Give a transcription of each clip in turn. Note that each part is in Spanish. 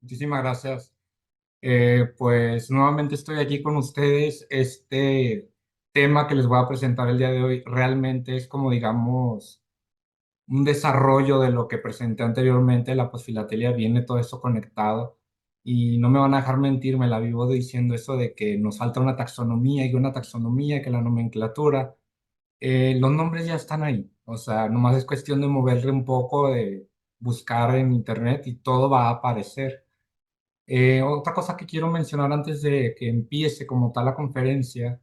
Muchísimas gracias. Pues nuevamente estoy aquí con ustedes. Este tema que les voy a presentar el día de hoy realmente es como, digamos, un desarrollo de lo que presenté anteriormente. La posfilatelia viene todo eso conectado y no me van a dejar mentir, me la vivo diciendo eso de que nos falta una taxonomía y una taxonomía, que la nomenclatura. Los nombres ya están ahí, o sea, nomás es cuestión de moverle un poco, de buscar en internet y todo va a aparecer. Otra cosa que quiero mencionar antes de que empiece como tal la conferencia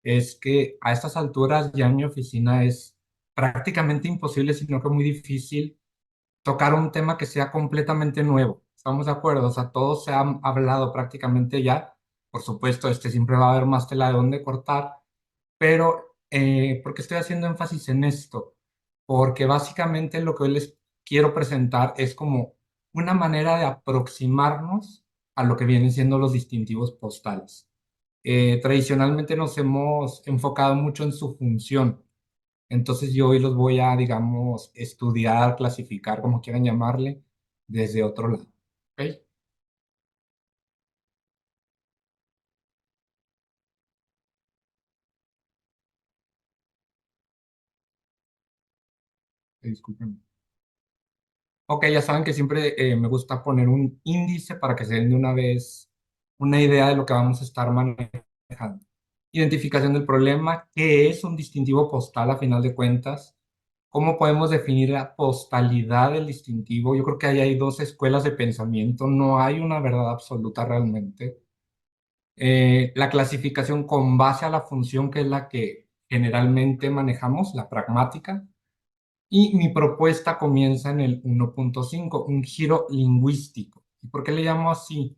es que a estas alturas ya en mi oficina es prácticamente imposible, sino que muy difícil tocar un tema que sea completamente nuevo. ¿Estamos de acuerdo? O sea, todo se ha hablado prácticamente ya. Por supuesto, siempre va a haber más tela de dónde cortar, pero ¿por qué estoy haciendo énfasis en esto? Porque básicamente lo que hoy les quiero presentar es como una manera de aproximarnos a lo que vienen siendo los distintivos postales. Tradicionalmente nos hemos enfocado mucho en su función, entonces yo hoy los voy a, digamos, estudiar, clasificar, como quieran llamarle, desde otro lado. ¿Ok? Disculpen. Ok, ya saben que siempre me gusta poner un índice para que se den de una vez una idea de lo que vamos a estar manejando. Identificación del problema, qué es un distintivo postal a final de cuentas, cómo podemos definir la postalidad del distintivo. Yo creo que ahí hay dos escuelas de pensamiento, no hay una verdad absoluta realmente. La clasificación con base a la función que es la que generalmente manejamos, la pragmática, y mi propuesta comienza en el 1.5, un giro lingüístico. ¿Y por qué le llamo así?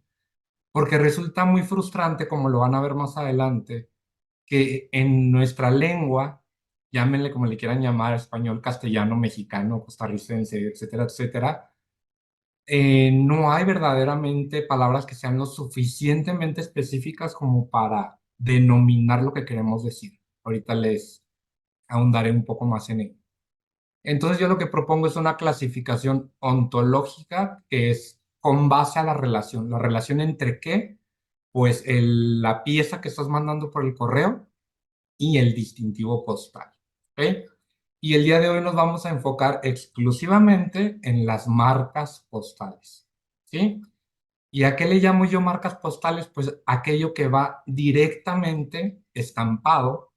Porque resulta muy frustrante, como lo van a ver más adelante, que en nuestra lengua, llámenle como le quieran llamar, español, castellano, mexicano, costarricense, etcétera, etcétera, no hay verdaderamente palabras que sean lo suficientemente específicas como para denominar lo que queremos decir. Ahorita les ahondaré un poco más en ello. Entonces yo lo que propongo es una clasificación ontológica que es con base a la relación. ¿La relación entre qué? Pues la pieza que estás mandando por el correo y el distintivo postal. ¿Ok? Y el día de hoy nos vamos a enfocar exclusivamente en las marcas postales. ¿Sí? ¿Y a qué le llamo yo marcas postales? Pues aquello que va directamente estampado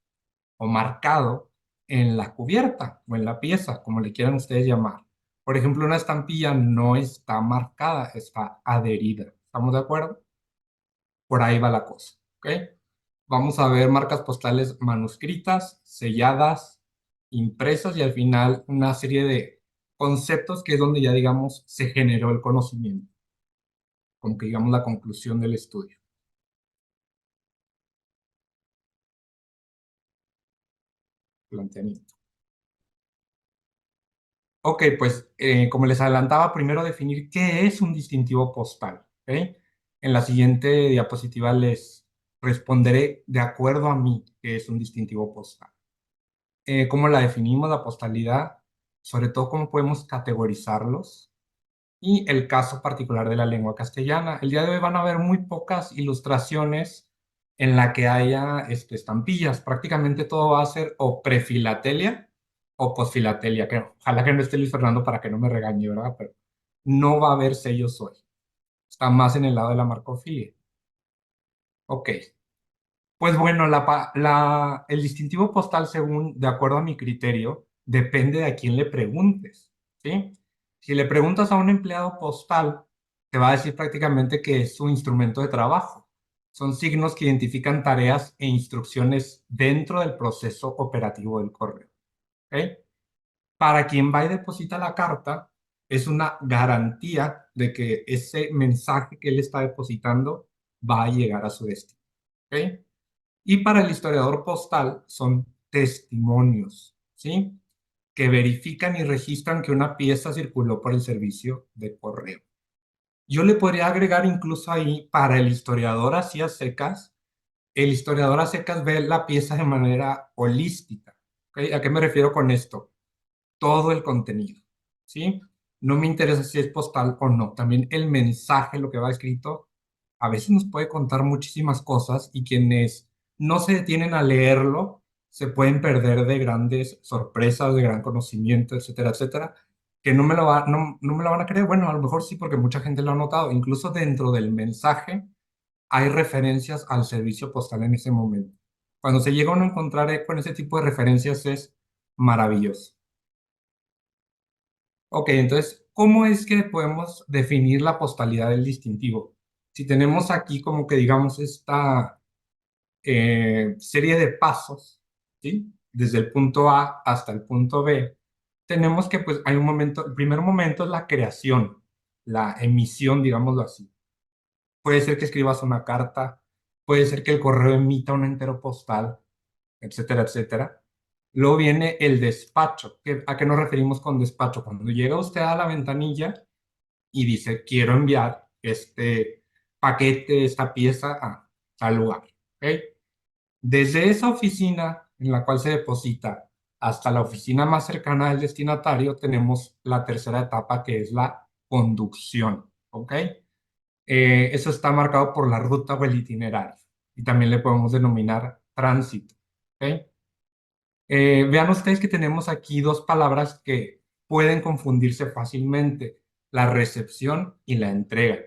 o marcado en la cubierta o en la pieza, como le quieran ustedes llamar. Por ejemplo, una estampilla no está marcada, está adherida. ¿Estamos de acuerdo? Por ahí va la cosa. ¿Ok? Vamos a ver marcas postales manuscritas, selladas, impresas y al final una serie de conceptos que es donde ya digamos se generó el conocimiento, como que digamos la conclusión del estudio, planteamiento. Ok, pues como les adelantaba, primero definir qué es un distintivo postal. ¿Ok? En la siguiente diapositiva les responderé de acuerdo a mí qué es un distintivo postal. Cómo la definimos, la postalidad, sobre todo cómo podemos categorizarlos y el caso particular de la lengua castellana. El día de hoy van a ver muy pocas ilustraciones en la que haya estampillas. Prácticamente todo va a ser o prefilatelia o posfilatelia, que ojalá que no esté Luis Fernando para que no me regañe, ¿verdad? Pero no va a haber sellos hoy. Está más en el lado de la marcofilia. Ok. Pues bueno, el distintivo postal, según, de acuerdo a mi criterio, depende de a quién le preguntes, ¿sí? Si le preguntas a un empleado postal, te va a decir prácticamente que es su instrumento de trabajo. Son signos que identifican tareas e instrucciones dentro del proceso operativo del correo, ¿ok? Para quien va y deposita la carta, es una garantía de que ese mensaje que él está depositando va a llegar a su destino, ¿ok? Y para el historiador postal son testimonios, ¿sí? Que verifican y registran que una pieza circuló por el servicio de correo. Yo le podría agregar incluso ahí para el historiador así a secas, el historiador a secas ve la pieza de manera holística. ¿Ok? ¿A qué me refiero con esto? Todo el contenido, ¿sí? no me interesa si es postal o no. También el mensaje, lo que va escrito, a veces nos puede contar muchísimas cosas y quienes no se detienen a leerlo se pueden perder de grandes sorpresas, de gran conocimiento, etcétera, etcétera, que no me lo van a creer. Bueno, a lo mejor sí, porque mucha gente lo ha notado. Incluso dentro del mensaje hay referencias al servicio postal en ese momento. Cuando se llega a uno a encontrar con ese tipo de referencias es maravilloso. Ok, entonces, ¿cómo es que podemos definir la postalidad del distintivo? Si tenemos aquí como que digamos esta serie de pasos, ¿sí? Desde el punto A hasta el punto B, tenemos que pues hay un momento, el primer momento es la creación, la emisión, digámoslo así. Puede ser que escribas una carta, puede ser que el correo emita un entero postal, etcétera, etcétera. Luego viene el despacho. ¿A qué nos referimos con despacho? Cuando llega usted a la ventanilla y dice, quiero enviar este paquete, esta pieza a tal lugar. ¿Ok? Desde esa oficina en la cual se deposita hasta la oficina más cercana del destinatario, tenemos la tercera etapa que es la conducción. ¿Ok? Eso está marcado por la ruta o el itinerario. Y también le podemos denominar tránsito. ¿Ok? Vean ustedes que tenemos aquí dos palabras que pueden confundirse fácilmente, la recepción y la entrega.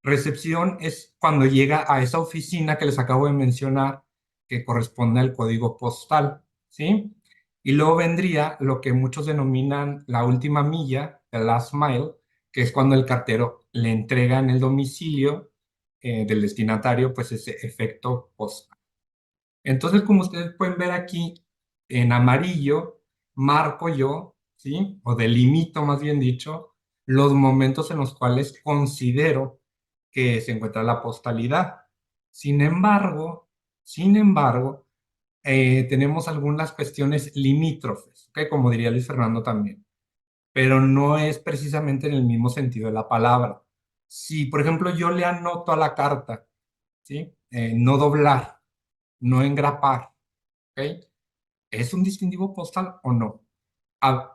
Recepción es cuando llega a esa oficina que les acabo de mencionar, que corresponde al código postal, ¿sí? Y luego vendría lo que muchos denominan la última milla, the last mile, que es cuando el cartero le entrega en el domicilio del destinatario, pues ese efecto postal. Entonces, como ustedes pueden ver aquí, en amarillo, marco yo, ¿sí? O delimito, más bien dicho, los momentos en los cuales considero que se encuentra la postalidad. Sin embargo, tenemos algunas cuestiones limítrofes, ¿ok? Como diría Luis Fernando también, pero no es precisamente en el mismo sentido de la palabra. Si, por ejemplo, yo le anoto a la carta, ¿sí? No doblar, no engrapar, ¿ok? ¿Es un distintivo postal o no?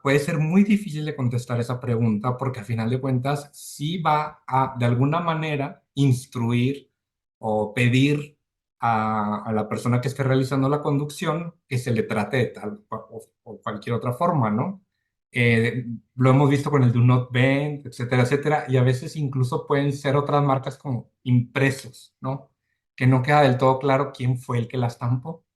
Puede ser muy difícil de contestar esa pregunta porque a final de cuentas sí va a, de alguna manera, instruir o pedir a la persona que esté realizando la conducción que se le trate de tal o cualquier otra forma, ¿no? Lo hemos visto con el Do Not Bend, etcétera, etcétera, y a veces incluso pueden ser otras marcas como impresos, ¿no? Que no queda del todo claro quién fue el que las estampó.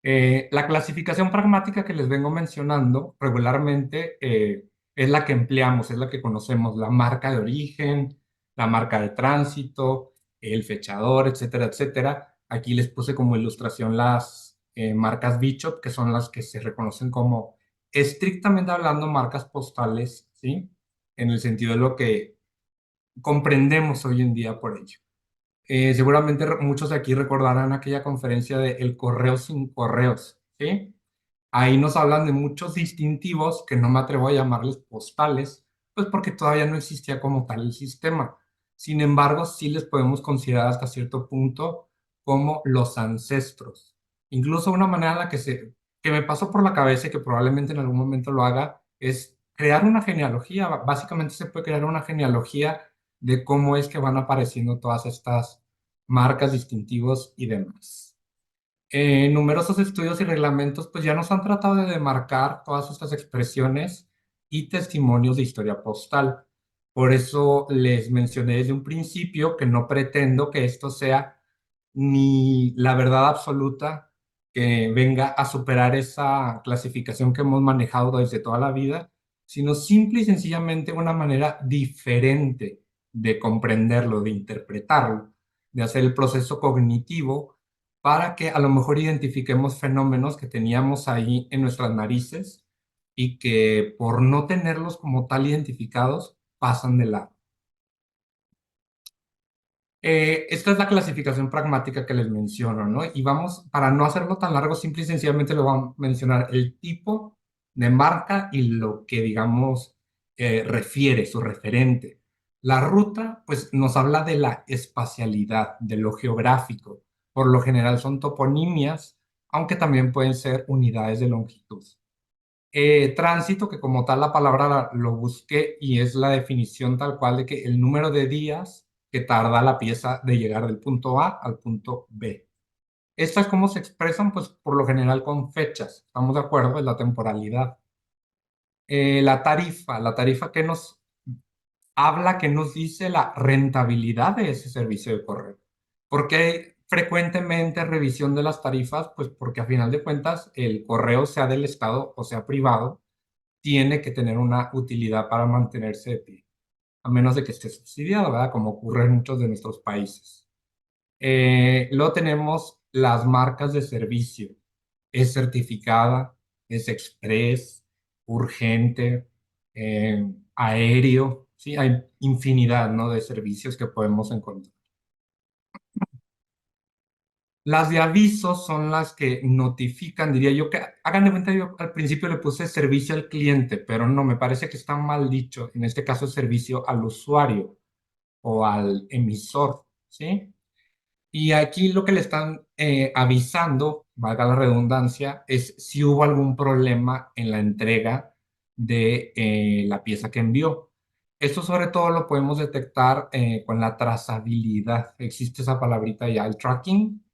La clasificación pragmática que les vengo mencionando regularmente es la que empleamos, es la que conocemos, la marca de origen, la marca de tránsito, el fechador, etcétera, etcétera. Aquí les puse como ilustración las marcas Bishop, que son las que se reconocen como estrictamente hablando marcas postales, ¿sí? En el sentido de lo que comprendemos hoy en día por ello. Seguramente muchos de aquí recordarán aquella conferencia de El correo sin correos, ¿sí? Ahí nos hablan de muchos distintivos que no me atrevo a llamarles postales, pues porque todavía no existía como tal el sistema. Sin embargo, sí les podemos considerar hasta cierto punto como los ancestros. Incluso una manera en la que me pasó por la cabeza y que probablemente en algún momento lo haga es crear una genealogía. Básicamente se puede crear una genealogía de cómo es que van apareciendo todas estas marcas, distintivos y demás. Numerosos estudios y reglamentos pues ya nos han tratado de demarcar todas estas expresiones y testimonios de historia postal. Por eso les mencioné desde un principio que no pretendo que esto sea ni la verdad absoluta que venga a superar esa clasificación que hemos manejado desde toda la vida, sino simple y sencillamente una manera diferente de comprenderlo, de interpretarlo, de hacer el proceso cognitivo para que a lo mejor identifiquemos fenómenos que teníamos ahí en nuestras narices y que por no tenerlos como tal identificados pasan de lado. Esta es la clasificación pragmática que les menciono, ¿no? Y vamos, para no hacerlo tan largo, simple y sencillamente lo vamos a mencionar el tipo de marca y lo que, digamos, refiere, su referente. La ruta, pues, nos habla de la espacialidad, de lo geográfico. Por lo general son toponimias, aunque también pueden ser unidades de longitud. Tránsito, que como tal la palabra lo busqué y es la definición tal cual de que el número de días que tarda la pieza de llegar del punto A al punto B. Estas, ¿cómo se expresan? Pues por lo general con fechas. ¿Estamos de acuerdo? Es la temporalidad. La tarifa que nos habla, que nos dice la rentabilidad de ese servicio de correo. ¿Por qué frecuentemente revisión de las tarifas? Pues porque a final de cuentas el correo, sea del Estado o sea privado, tiene que tener una utilidad para mantenerse de pie, a menos de que esté subsidiado, ¿verdad? Como ocurre en muchos de nuestros países. Luego tenemos las marcas de servicio. Es certificada, es express, urgente, aéreo. Sí, hay infinidad, ¿no?, de servicios que podemos encontrar. Las de aviso son las que notifican, diría yo, que hagan de cuenta, yo al principio le puse servicio al cliente, pero no, me parece que está mal dicho. En este caso, es servicio al usuario o al emisor, ¿sí? Y aquí lo que le están avisando, valga la redundancia, es si hubo algún problema en la entrega de la pieza que envió. Esto sobre todo lo podemos detectar con la trazabilidad. Existe esa palabrita ya, el tracking,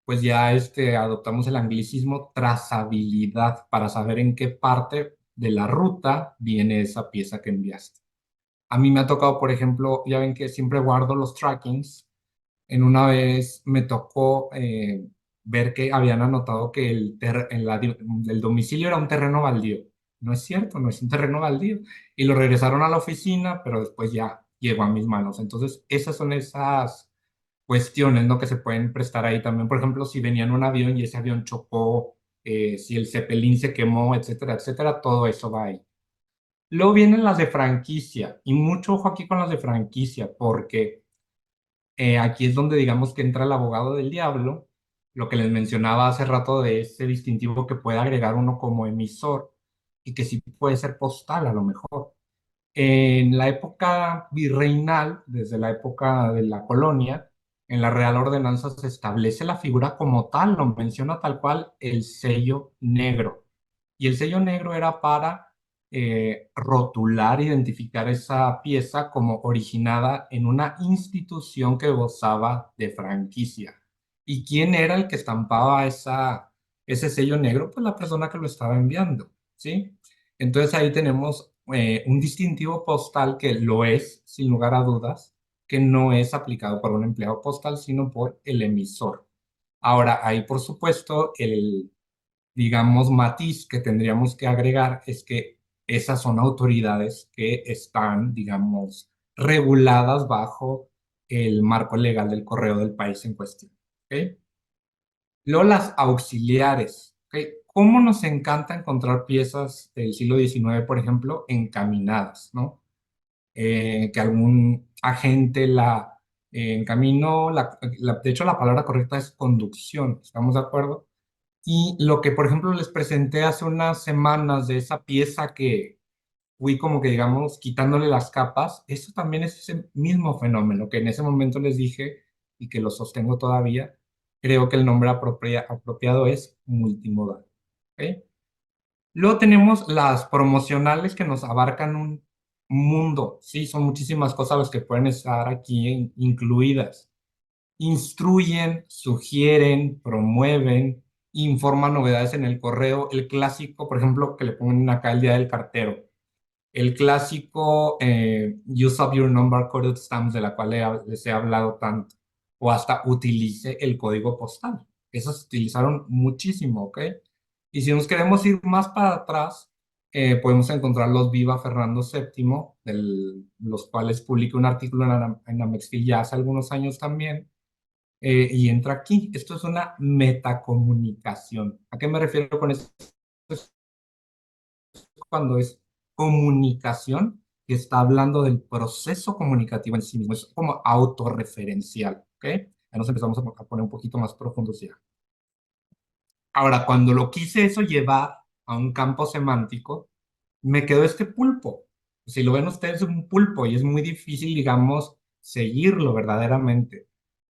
pues ya adoptamos el anglicismo trazabilidad para saber en qué parte de la ruta viene esa pieza que enviaste. A mí me ha tocado, por ejemplo, ya ven que siempre guardo los trackings. En una vez me tocó ver que habían anotado que el domicilio era un terreno baldío. No es cierto, no es un terreno baldío. Y lo regresaron a la oficina, pero después ya llegó a mis manos. Entonces, esas son esas cuestiones, ¿no?, que se pueden prestar ahí también. Por ejemplo, si venía en un avión y ese avión chocó, si el Zeppelin se quemó, etcétera, etcétera, todo eso va ahí. Luego vienen las de franquicia, y mucho ojo aquí con las de franquicia, porque aquí es donde digamos que entra el abogado del diablo, lo que les mencionaba hace rato de ese distintivo que puede agregar uno como emisor y que sí puede ser postal a lo mejor. En la época virreinal, desde la época de la colonia, en la Real Ordenanza se establece la figura como tal, lo menciona tal cual el sello negro. Y el sello negro era para rotular, identificar esa pieza como originada en una institución que gozaba de franquicia. ¿Y quién era el que estampaba ese sello negro? Pues la persona que lo estaba enviando, ¿sí? Entonces ahí tenemos un distintivo postal que lo es, sin lugar a dudas, que no es aplicado por un empleado postal, sino por el emisor. Ahora, ahí por supuesto, digamos, matiz que tendríamos que agregar es que esas son autoridades que están, digamos, reguladas bajo el marco legal del correo del país en cuestión. ¿Ok? Luego las auxiliares. ¿Ok? ¿Cómo nos encanta encontrar piezas del siglo XIX, por ejemplo, encaminadas, ¿no? Que algún agente la encaminó, de hecho la palabra correcta es conducción, ¿estamos de acuerdo? Y lo que, por ejemplo, les presenté hace unas semanas de esa pieza que fui como que, digamos, quitándole las capas, eso también es ese mismo fenómeno que en ese momento les dije y que lo sostengo todavía. Creo que el nombre apropiado es multimodal. ¿Ok? Luego tenemos las promocionales que nos abarcan un mundo. Sí, son muchísimas cosas las que pueden estar aquí incluidas. Instruyen, sugieren, promueven, informan novedades en el correo. El clásico, por ejemplo, que le ponen acá el día del cartero. El clásico use of your number coded stamps, de la cual les he hablado tanto. O hasta utilice el código postal. Esos se utilizaron muchísimo, ¿ok? Y si nos queremos ir más para atrás, podemos encontrar los Viva Fernando VII, los cuales publiqué un artículo en Amexfil ya hace algunos años también, y entra aquí. Esto es una metacomunicación. ¿A qué me refiero con esto? Es cuando es comunicación que está hablando del proceso comunicativo en sí mismo. Es como autorreferencial. ¿Ok? Ya nos empezamos a poner un poquito más profundos ya. Ahora, cuando lo quise eso llevar a un campo semántico, me quedó este pulpo. Si lo ven ustedes, es un pulpo y es muy difícil, digamos, seguirlo verdaderamente.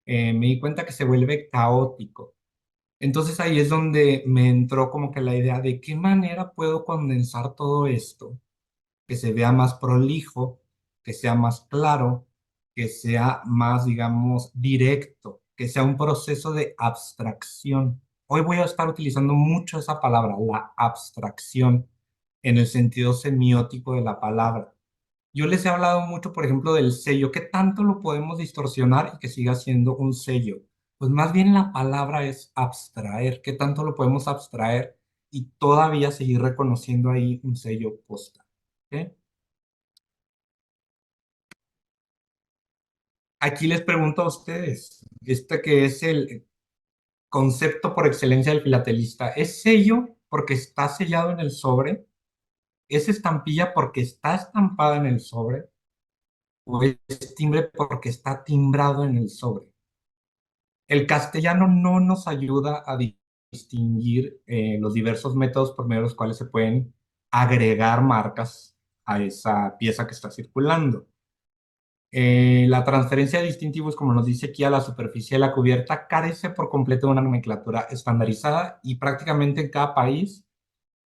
Me di cuenta que se vuelve caótico. Entonces ahí es donde me entró como que la idea de qué manera puedo condensar todo esto, que se vea más prolijo, que sea más claro, que sea más, digamos, directo, que sea un proceso de abstracción. Hoy voy a estar utilizando mucho esa palabra, la abstracción, en el sentido semiótico de la palabra. Yo les he hablado mucho, por ejemplo, del sello. ¿Qué tanto lo podemos distorsionar y que siga siendo un sello? Pues más bien la palabra es abstraer. ¿Qué tanto lo podemos abstraer y todavía seguir reconociendo ahí un sello postal? ¿Ok? Aquí les pregunto a ustedes, este que es el concepto por excelencia del filatelista, ¿es sello porque está sellado en el sobre? ¿Es estampilla porque está estampada en el sobre? ¿O es timbre porque está timbrado en el sobre? El castellano no nos ayuda a distinguir los diversos métodos por medio de los cuales se pueden agregar marcas a esa pieza que está circulando. La transferencia de distintivos, como nos dice aquí, a la superficie de la cubierta carece por completo de una nomenclatura estandarizada y prácticamente en cada país,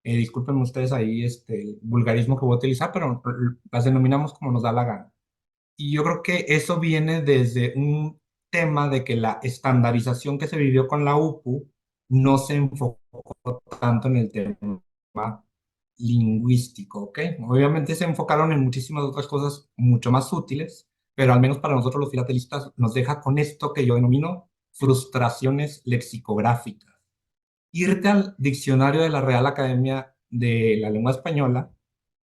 disculpen ustedes ahí el vulgarismo que voy a utilizar, pero las denominamos como nos da la gana. Y yo creo que eso viene desde un tema de que la estandarización que se vivió con la UPU no se enfocó tanto en el tema lingüístico, ¿ok? Obviamente se enfocaron en muchísimas otras cosas mucho más útiles, pero al menos para nosotros los filatelistas nos deja con esto que yo denomino frustraciones lexicográficas. Irte al diccionario de la Real Academia de la Lengua Española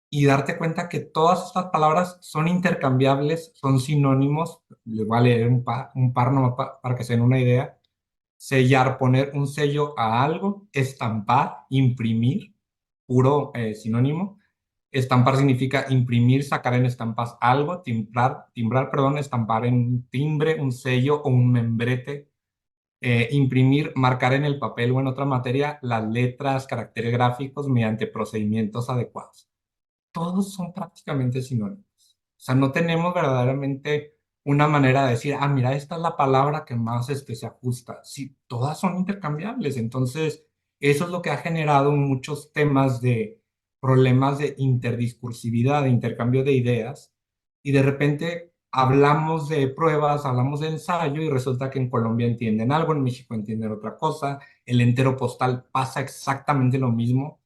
y darte cuenta que todas estas palabras son intercambiables, son sinónimos. Les voy a leer un par nomás para que se den una idea. Sellar, poner un sello a algo, estampar, imprimir, puro sinónimo. Estampar significa imprimir, sacar en estampas algo, timbrar, perdón, estampar en un timbre, un sello o un membrete. Imprimir, marcar en el papel o en otra materia las letras, caracteres gráficos mediante procedimientos adecuados. Todos son prácticamente sinónimos. O sea, no tenemos verdaderamente una manera de decir, ah, mira, esta es la palabra que más se ajusta. Sí, todas son intercambiables. Entonces, eso es lo que ha generado muchos temas de problemas de interdiscursividad, de intercambio de ideas. Y de repente hablamos de pruebas, hablamos de ensayo y resulta que en Colombia entienden algo, en México entienden otra cosa. El entero postal pasa exactamente lo mismo.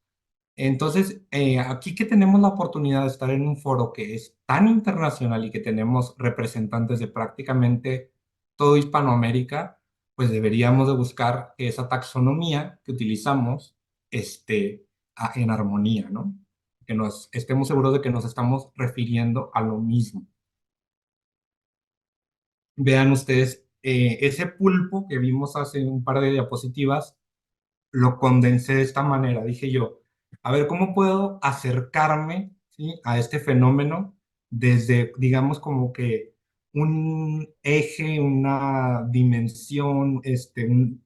Entonces, aquí que tenemos la oportunidad de estar en un foro que es tan internacional y que tenemos representantes de prácticamente todo Hispanoamérica, pues deberíamos de buscar que esa taxonomía que utilizamos esté en armonía, ¿no? Que nos estemos seguros de que nos estamos refiriendo a lo mismo. Vean ustedes, ese pulpo que vimos hace un par de diapositivas, lo condensé de esta manera. Dije yo, a ver, ¿cómo puedo acercarme, ¿sí?, a este fenómeno desde, digamos, como que un eje, una dimensión, un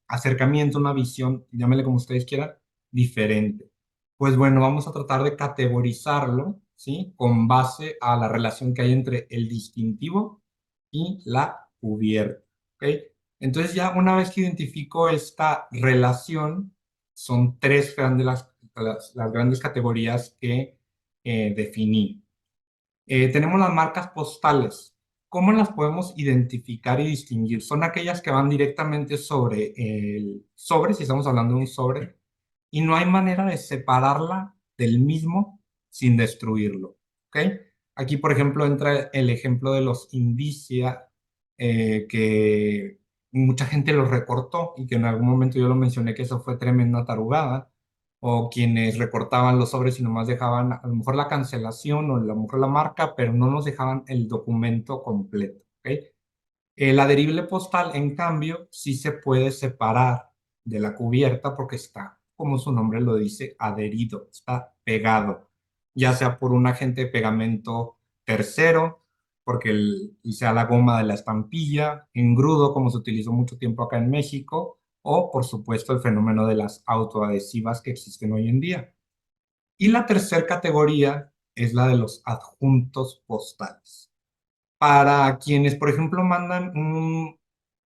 acercamiento, una visión, llámele como ustedes quieran, diferente? Pues bueno, vamos a tratar de categorizarlo, ¿sí?, con base a la relación que hay entre el distintivo y la cubierta, ¿ok? Entonces ya una vez que identifico esta relación, son tres grandes las grandes categorías que definí. Tenemos las marcas postales. ¿Cómo las podemos identificar y distinguir? Son aquellas que van directamente sobre el sobre, si estamos hablando de un sobre, y no hay manera de separarla del mismo sin destruirlo. ¿Ok? Aquí, por ejemplo, entra el ejemplo de los indicia, que mucha gente los recortó y que en algún momento yo lo mencioné que eso fue tremenda tarugada, o quienes recortaban los sobres y nomás dejaban a lo mejor la cancelación o a lo mejor la marca, pero no nos dejaban el documento completo. ¿Ok? El adherible postal, en cambio, sí se puede separar de la cubierta porque está, como su nombre lo dice, adherido, está pegado, ya sea por un agente de pegamento tercero, porque sea la goma de la estampilla, engrudo, como se utilizó mucho tiempo acá en México, o por supuesto el fenómeno de las autoadhesivas que existen hoy en día. Y la tercera categoría es la de los adjuntos postales. Para quienes, por ejemplo, mandan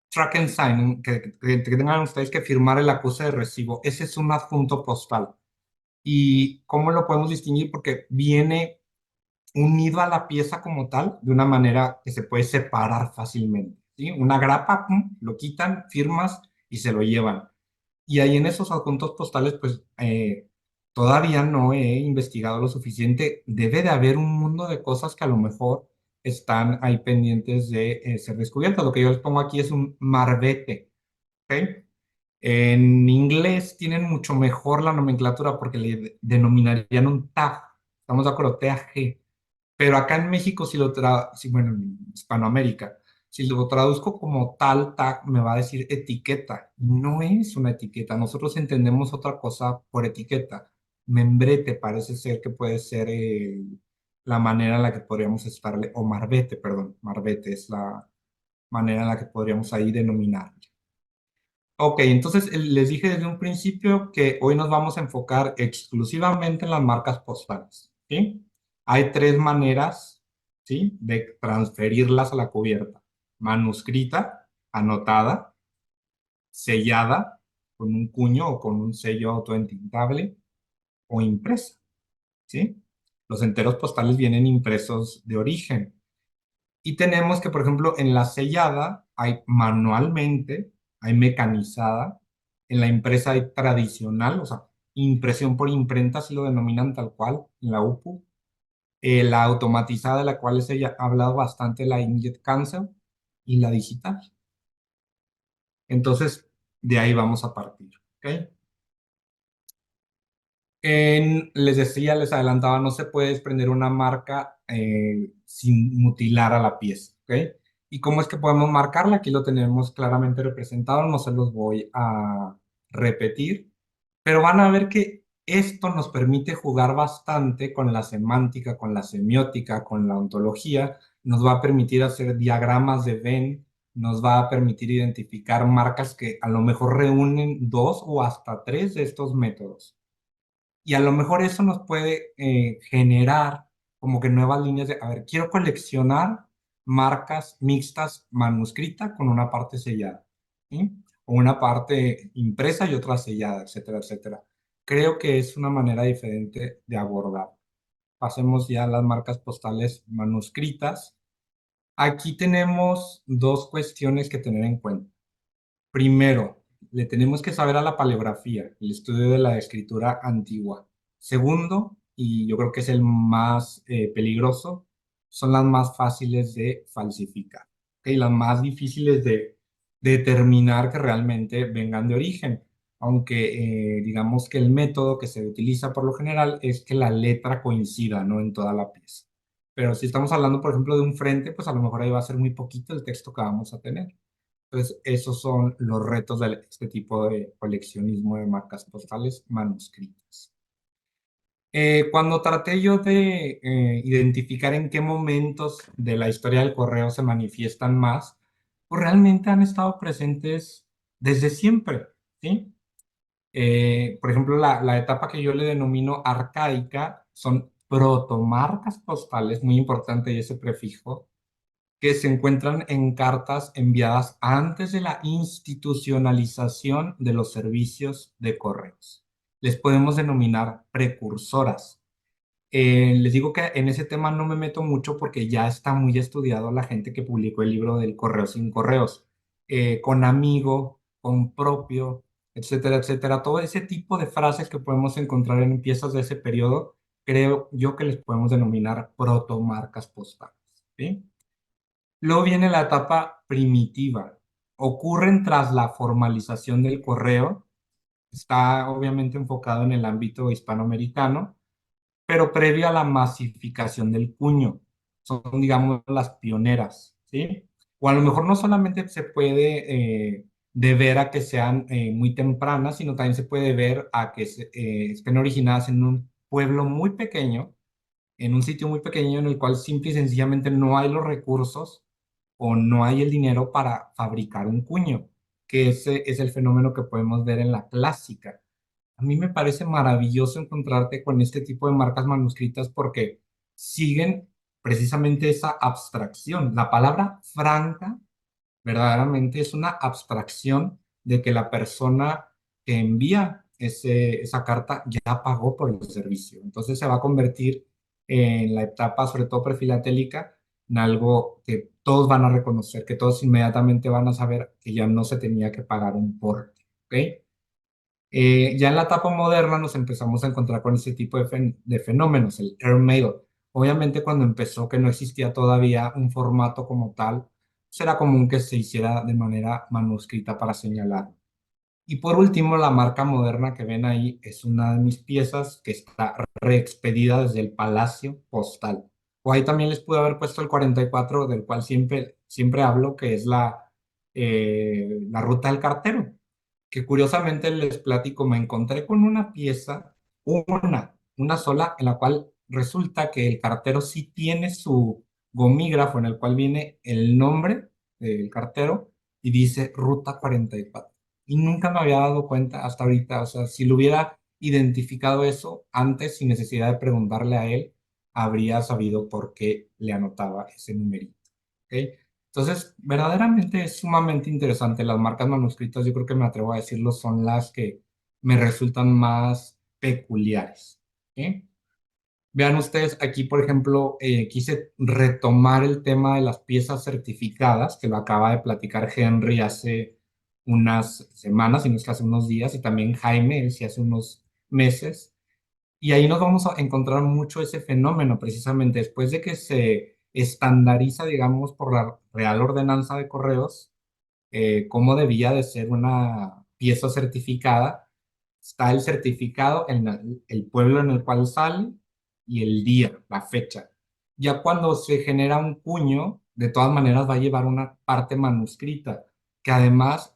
track and sign, que tengan ustedes que firmar el acuse de recibo. Ese es un adjunto postal. ¿Y cómo lo podemos distinguir? Porque viene unido a la pieza como tal, de una manera que se puede separar fácilmente, ¿sí? Una grapa, pum, lo quitan, firmas y se lo llevan. Y ahí en esos adjuntos postales, pues todavía no he investigado lo suficiente. Debe de haber un mundo de cosas que a lo mejor están ahí pendientes de ser descubiertas. Lo que yo les pongo aquí es un marbete, ¿ok? En inglés tienen mucho mejor la nomenclatura porque le denominarían un tag. ¿Estamos de acuerdo? TAG. Pero acá en México, bueno, en Hispanoamérica, si lo traduzco como tal, tag, me va a decir etiqueta. No es una etiqueta. Nosotros entendemos otra cosa por etiqueta. Membrete parece ser que puede ser la manera en la que podríamos estarle, o marbete, perdón, marbete es la manera en la que podríamos ahí denominar. Ok, entonces les dije desde un principio que hoy nos vamos a enfocar exclusivamente en las marcas postales, ¿sí? Hay tres maneras, ¿sí? De transferirlas a la cubierta. Manuscrita, anotada, sellada, con un cuño o con un sello autoentintable, o impresa, ¿sí? Los enteros postales vienen impresos de origen. Y tenemos que, por ejemplo, en la sellada hay manualmente, hay mecanizada, en la impresa hay tradicional, o sea, impresión por imprenta, si lo denominan tal cual, en la UPU. La automatizada, de la cual se ha hablado bastante, la Inkjet Cancel, y la digital. Entonces, de ahí vamos a partir, ¿ok? Les decía, les adelantaba, no se puede desprender una marca sin mutilar a la pieza, ¿ok? ¿Y cómo es que podemos marcarla? Aquí lo tenemos claramente representado, no se los voy a repetir, pero van a ver que esto nos permite jugar bastante con la semántica, con la semiótica, con la ontología, nos va a permitir hacer diagramas de Venn, nos va a permitir identificar marcas que a lo mejor reúnen dos o hasta tres de estos métodos. Y a lo mejor eso nos puede generar como que nuevas líneas de, a ver, quiero coleccionar marcas mixtas manuscrita con una parte sellada, ¿sí? O una parte impresa y otra sellada, etcétera, etcétera. Creo que es una manera diferente de abordar. Pasemos ya a las marcas postales manuscritas. Aquí tenemos dos cuestiones que tener en cuenta. Primero, le tenemos que saber a la paleografía, el estudio de la escritura antigua. Segundo, y yo creo que es el más peligroso, son las más fáciles de falsificar, ¿ok? Las más difíciles de determinar que realmente vengan de origen, aunque digamos que el método que se utiliza por lo general es que la letra coincida, ¿no? En toda la pieza. Pero si estamos hablando, por ejemplo, de un frente, pues a lo mejor ahí va a ser muy poquito el texto que vamos a tener. Entonces, esos son los retos de este tipo de coleccionismo de marcas postales manuscritas. Cuando traté yo de identificar en qué momentos de la historia del correo se manifiestan más, pues realmente han estado presentes desde siempre, ¿sí? Por ejemplo, la etapa que yo le denomino arcaica son protomarcas postales, muy importante ese prefijo, que se encuentran en cartas enviadas antes de la institucionalización de los servicios de correos. Les podemos denominar precursoras. Les digo que en ese tema no me meto mucho porque ya está muy estudiado la gente que publicó el libro del correo sin correos, con amigo, con propio, etcétera, etcétera. Todo ese tipo de frases que podemos encontrar en piezas de ese periodo, creo yo que les podemos denominar protomarcas postales, ¿sí? Luego viene la etapa primitiva. Ocurren tras la formalización del correo. Está obviamente enfocado en el ámbito hispanoamericano, pero previo a la masificación del cuño. Son, digamos, las pioneras, ¿sí? O a lo mejor no solamente se puede deber a que sean muy tempranas, sino también se puede ver a que estén originadas en un pueblo muy pequeño, en un sitio muy pequeño en el cual simple y sencillamente no hay los recursos o no hay el dinero para fabricar un cuño, que ese es el fenómeno que podemos ver en la clásica. A mí me parece maravilloso encontrarte con este tipo de marcas manuscritas porque siguen precisamente esa abstracción. La palabra franca, verdaderamente es una abstracción de que la persona que envía esa carta ya pagó por el servicio. Entonces se va a convertir en la etapa, sobre todo prefilatélica, en algo que todos van a reconocer, que todos inmediatamente van a saber que ya no se tenía que pagar un porte. ¿Ok? Ya en la etapa moderna nos empezamos a encontrar con ese tipo de fenómenos, el airmail. Obviamente cuando empezó que no existía todavía un formato como tal, será común que se hiciera de manera manuscrita para señalar. Y por último, la marca moderna que ven ahí es una de mis piezas que está reexpedida desde el Palacio Postal. O ahí también les pude haber puesto el 44, del cual siempre hablo, que es la ruta del cartero, que curiosamente les platico, me encontré con una pieza, una sola, en la cual resulta que el cartero sí tiene su gomígrafo en el cual viene el nombre del cartero y dice Ruta 44. Y nunca me había dado cuenta hasta ahorita, o sea, si lo hubiera identificado eso antes sin necesidad de preguntarle a él, habría sabido por qué le anotaba ese numerito. ¿Ok? Entonces, verdaderamente es sumamente interesante. Las marcas manuscritas, yo creo que me atrevo a decirlo, son las que me resultan más peculiares. ¿Ok? Vean ustedes aquí, por ejemplo, quise retomar el tema de las piezas certificadas, que lo acaba de platicar Henry hace unas semanas, y no es que hace unos días, y también Jaime, él sí hace unos meses. Y ahí nos vamos a encontrar mucho ese fenómeno, precisamente después de que se estandariza, digamos, por la Real Ordenanza de Correos, cómo debía de ser una pieza certificada. Está el certificado en el pueblo en el cual sale y el día, la fecha. Ya cuando se genera un cuño, de todas maneras va a llevar una parte manuscrita, que además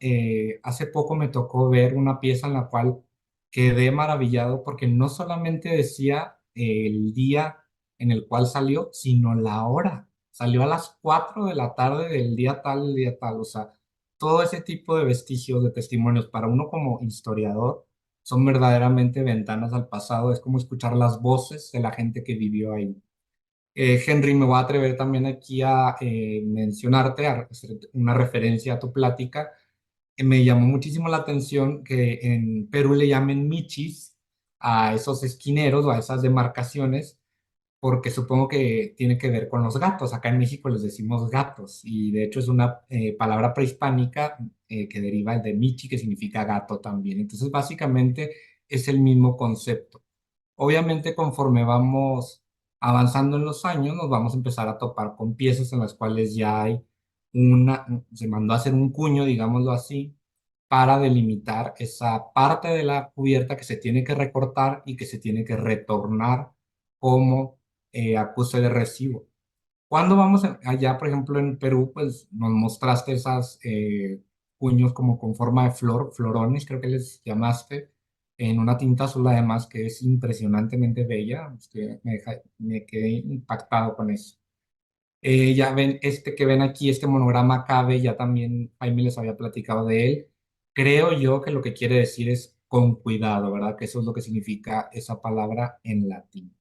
hace poco me tocó ver una pieza en la cual quedé maravillado porque no solamente decía el día en el cual salió, sino la hora. Salió a las 4 de la tarde del día tal, o sea, todo ese tipo de vestigios, de testimonios, para uno como historiador, son verdaderamente ventanas al pasado, es como escuchar las voces de la gente que vivió ahí. Henry, me voy a atrever también aquí a mencionarte, a hacer una referencia a tu plática. Me llamó muchísimo la atención que en Perú le llamen michis a esos esquineros o a esas demarcaciones, porque supongo que tiene que ver con los gatos. Acá en México les decimos gatos y de hecho es una palabra prehispánica que deriva de michi, que significa gato también. Entonces, básicamente es el mismo concepto. Obviamente, conforme vamos avanzando en los años, nos vamos a empezar a topar con piezas en las cuales ya hay se mandó a hacer un cuño, digámoslo así, para delimitar esa parte de la cubierta que se tiene que recortar y que se tiene que retornar como acuse de recibo. Cuando vamos allá, por ejemplo, en Perú, pues nos mostraste esas cuños como con forma de flor, florones, creo que les llamaste, en una tinta azul además que es impresionantemente bella, es que me quedé impactado con eso. Ya ven, este que ven aquí, este monograma cabe, ya también Jaime les había platicado de él. Creo yo que lo que quiere decir es con cuidado, ¿verdad? Que eso es lo que significa esa palabra en latín.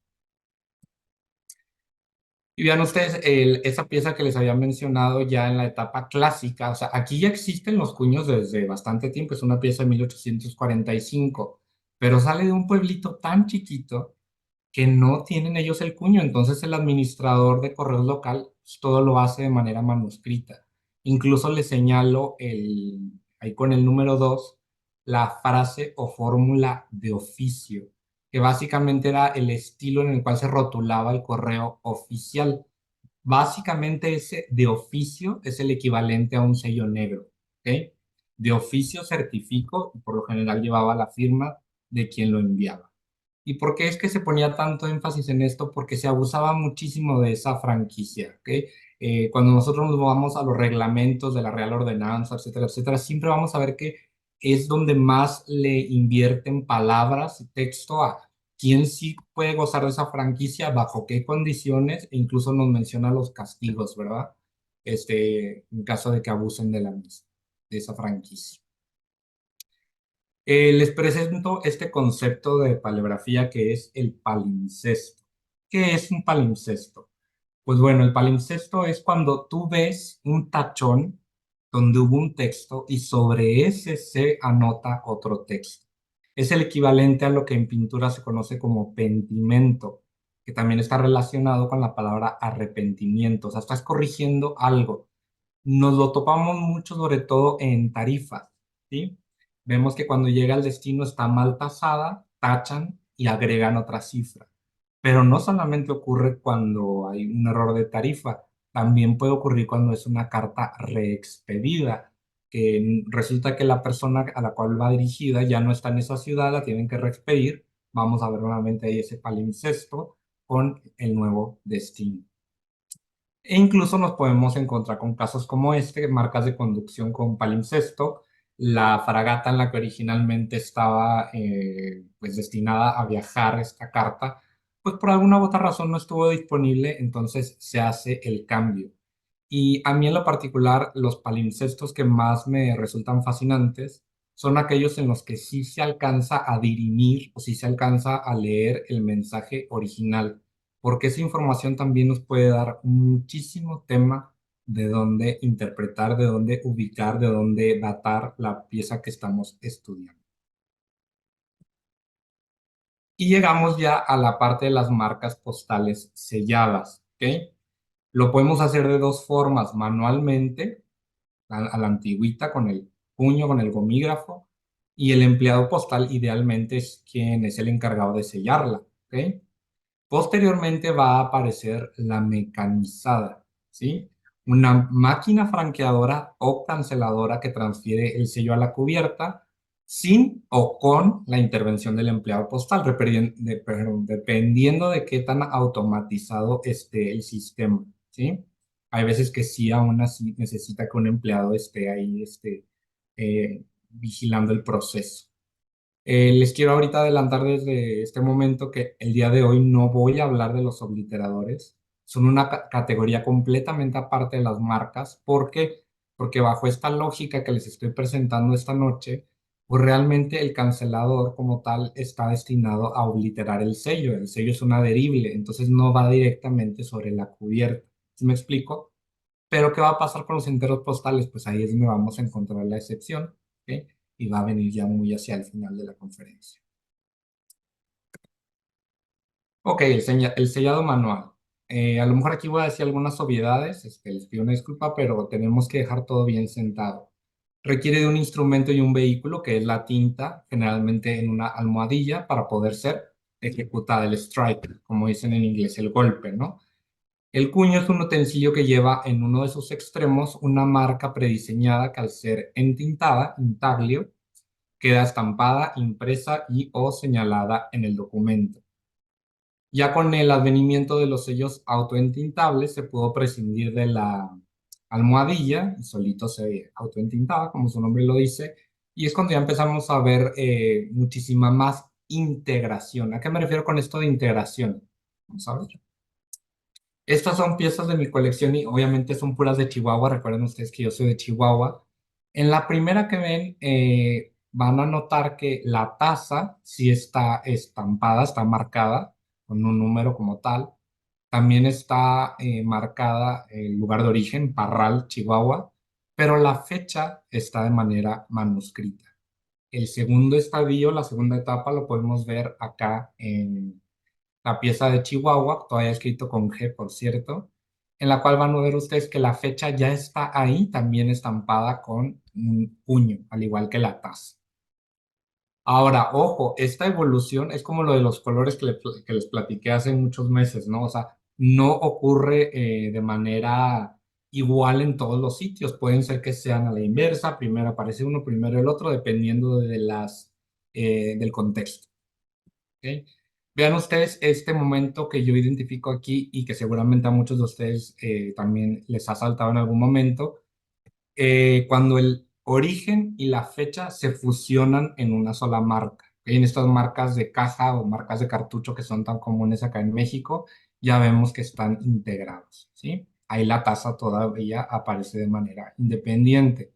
Y vean ustedes, esa pieza que les había mencionado ya en la etapa clásica, o sea, aquí ya existen los cuños desde bastante tiempo, es una pieza de 1845, pero sale de un pueblito tan chiquito que no tienen ellos el cuño, entonces el administrador de correos local pues, todo lo hace de manera manuscrita. Incluso le señalo ahí con el número 2 la frase o fórmula de oficio, que básicamente era el estilo en el cual se rotulaba el correo oficial. Básicamente ese de oficio es el equivalente a un sello negro, ¿ok? De oficio certifico y por lo general llevaba la firma de quien lo enviaba. ¿Y por qué es que se ponía tanto énfasis en esto? Porque se abusaba muchísimo de esa franquicia, ¿ok? Cuando nosotros nos vamos a los reglamentos de la Real Ordenanza, etcétera, etcétera, siempre vamos a ver que es donde más le invierten palabras y texto a quién sí puede gozar de esa franquicia, bajo qué condiciones, e incluso nos menciona los castigos, ¿verdad? En caso de que abusen de la misma, de esa franquicia. Les presento este concepto de paleografía que es el palimpsesto. ¿Qué es un palimpsesto? Pues bueno, el palimpsesto es cuando tú ves un tachón donde hubo un texto y sobre ese se anota otro texto. Es el equivalente a lo que en pintura se conoce como pentimento, que también está relacionado con la palabra arrepentimiento. O sea, estás corrigiendo algo. Nos lo topamos mucho, sobre todo en tarifas, ¿sí? Vemos que cuando llega al destino está mal tasada, tachan y agregan otra cifra. Pero no solamente ocurre cuando hay un error de tarifa, también puede ocurrir cuando es una carta reexpedida, que resulta que la persona a la cual va dirigida ya no está en esa ciudad, la tienen que reexpedir. Vamos a ver nuevamente ahí ese palimpsesto con el nuevo destino. E incluso nos podemos encontrar con casos como este, marcas de conducción con palimpsesto, la fragata en la que originalmente estaba pues destinada a viajar esta carta, pues por alguna u otra razón no estuvo disponible, entonces se hace el cambio. Y a mí en lo particular, los palimpsestos que más me resultan fascinantes son aquellos en los que sí se alcanza a dirimir o sí se alcanza a leer el mensaje original, porque esa información también nos puede dar muchísimo tema de dónde interpretar, de dónde ubicar, de dónde datar la pieza que estamos estudiando. Y llegamos ya a la parte de las marcas postales selladas, ¿ok? Lo podemos hacer de dos formas, manualmente a la antigüita con el puño, con el gomígrafo, y el empleado postal idealmente es quien es el encargado de sellarla, ¿ok? Posteriormente va a aparecer la mecanizada, ¿sí? Una máquina franqueadora o canceladora que transfiere el sello a la cubierta sin o con la intervención del empleado postal, perdón, dependiendo de qué tan automatizado esté el sistema, ¿sí? Hay veces que sí, aún así necesita que un empleado esté ahí, vigilando el proceso. Les quiero ahorita adelantar desde este momento que el día de hoy no voy a hablar de los obliteradores. Son una categoría completamente aparte de las marcas. ¿Por qué? Porque bajo esta lógica que les estoy presentando esta noche, pues realmente el cancelador como tal está destinado a obliterar el sello. El sello es un adherible, entonces no va directamente sobre la cubierta. ¿Sí me explico? Pero ¿qué va a pasar con los enteros postales? Pues ahí es donde vamos a encontrar la excepción, ¿ok? Y va a venir ya muy hacia el final de la conferencia. Ok, el sellado manual. A lo mejor aquí voy a decir algunas obviedades, les pido una disculpa, pero tenemos que dejar todo bien sentado. Requiere de un instrumento y un vehículo, que es la tinta, generalmente en una almohadilla, para poder ser ejecutada, el strike, como dicen en inglés, el golpe, ¿no? El cuño es un utensilio que lleva en uno de sus extremos una marca prediseñada que al ser entintada, intaglio, queda estampada, impresa y o señalada en el documento. Ya con el advenimiento de los sellos autoentintables se pudo prescindir de la almohadilla y solito se autoentintaba, como su nombre lo dice, y es cuando ya empezamos a ver muchísima más integración. ¿A qué me refiero con esto de integración? Vamos a ver. Estas son piezas de mi colección y obviamente son puras de Chihuahua. Recuerden ustedes que yo soy de Chihuahua. En la primera que ven, van a notar que la taza sí está estampada, está marcada con un número como tal. También está marcada el lugar de origen, Parral, Chihuahua, pero la fecha está de manera manuscrita. El segundo estadio, la segunda etapa, lo podemos ver acá en la pieza de Chihuahua, todavía escrito con G, por cierto, en la cual van a ver ustedes que la fecha ya está ahí, también estampada con un puño, al igual que la taza. Ahora, ojo, esta evolución es como lo de los colores que les platiqué hace muchos meses, ¿no? O sea, no ocurre de manera igual en todos los sitios. Pueden ser que sean a la inversa, primero aparece uno, primero el otro, dependiendo del contexto. ¿Ok? Vean ustedes este momento que yo identifico aquí y que seguramente a muchos de ustedes también les ha saltado en algún momento, cuando el origen y la fecha se fusionan en una sola marca. ¿Ok? En estas marcas de caja o marcas de cartucho que son tan comunes acá en México, ya vemos que están integrados, ¿sí? Ahí la tasa todavía aparece de manera independiente.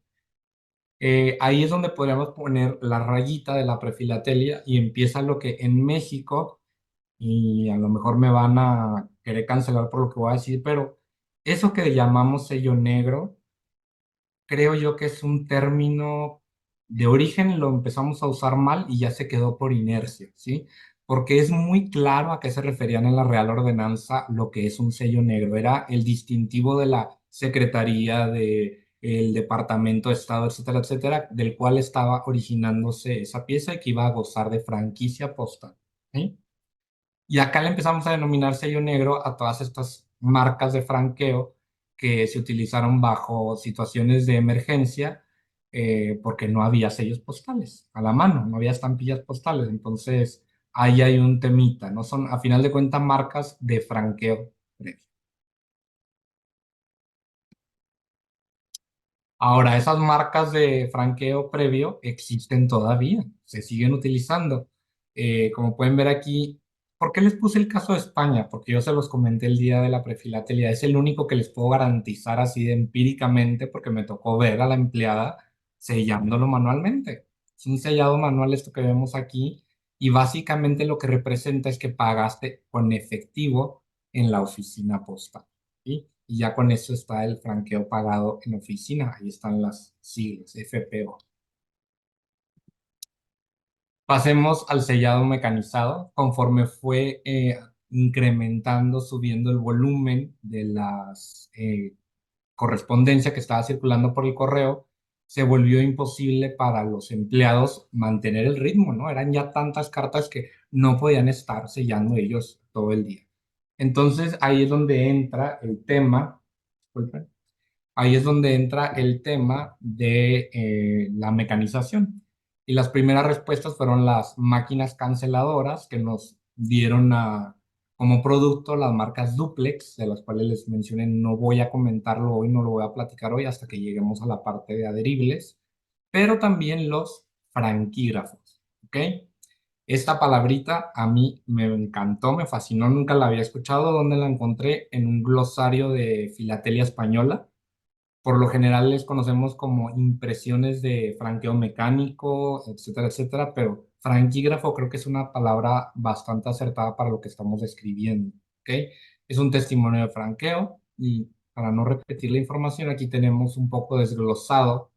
Ahí es donde podríamos poner la rayita de la prefilatelia y empieza lo que en México, y a lo mejor me van a querer cancelar por lo que voy a decir, pero eso que llamamos sello negro creo yo que es un término de origen, lo empezamos a usar mal y ya se quedó por inercia, ¿sí? Porque es muy claro a qué se referían en la Real Ordenanza lo que es un sello negro. Era el distintivo de la Secretaría, de el Departamento de Estado, etcétera, etcétera, del cual estaba originándose esa pieza y que iba a gozar de franquicia postal, ¿sí? Y acá le empezamos a denominar sello negro a todas estas marcas de franqueo que se utilizaron bajo situaciones de emergencia, porque no había sellos postales a la mano, no había estampillas postales. Entonces, ahí hay un temita, ¿no? Son, a final de cuentas, marcas de franqueo. Ahora, esas marcas de franqueo previo existen todavía, se siguen utilizando. Como pueden ver aquí, ¿por qué les puse el caso de España? Porque yo se los comenté el día de la prefilatelia. Es el único que les puedo garantizar así de empíricamente, porque me tocó ver a la empleada sellándolo manualmente. Es un sellado manual esto que vemos aquí, y básicamente lo que representa es que pagaste con efectivo en la oficina postal. ¿Sí? Y ya con eso está el franqueo pagado en oficina. Ahí están las siglas, FPO. Pasemos al sellado mecanizado. Conforme fue incrementando, subiendo el volumen de las correspondencia que estaba circulando por el correo, se volvió imposible para los empleados mantener el ritmo, ¿no? Eran ya tantas cartas que no podían estar sellando ellos todo el día. Entonces ahí es donde entra el tema, disculpen, ahí es donde entra el tema de la mecanización. Y las primeras respuestas fueron las máquinas canceladoras que nos dieron como producto las marcas Duplex, de las cuales les mencioné. No voy a comentarlo hoy, no lo voy a platicar hoy hasta que lleguemos a la parte de adheribles, pero también los franquígrafos, ¿ok? Esta palabrita a mí me encantó, me fascinó, nunca la había escuchado. ¿Dónde la encontré? En un glosario de filatelia española. Por lo general les conocemos como impresiones de franqueo mecánico, etcétera, etcétera, pero franquígrafo creo que es una palabra bastante acertada para lo que estamos describiendo, ¿ok? Es un testimonio de franqueo y para no repetir la información, aquí tenemos un poco desglosado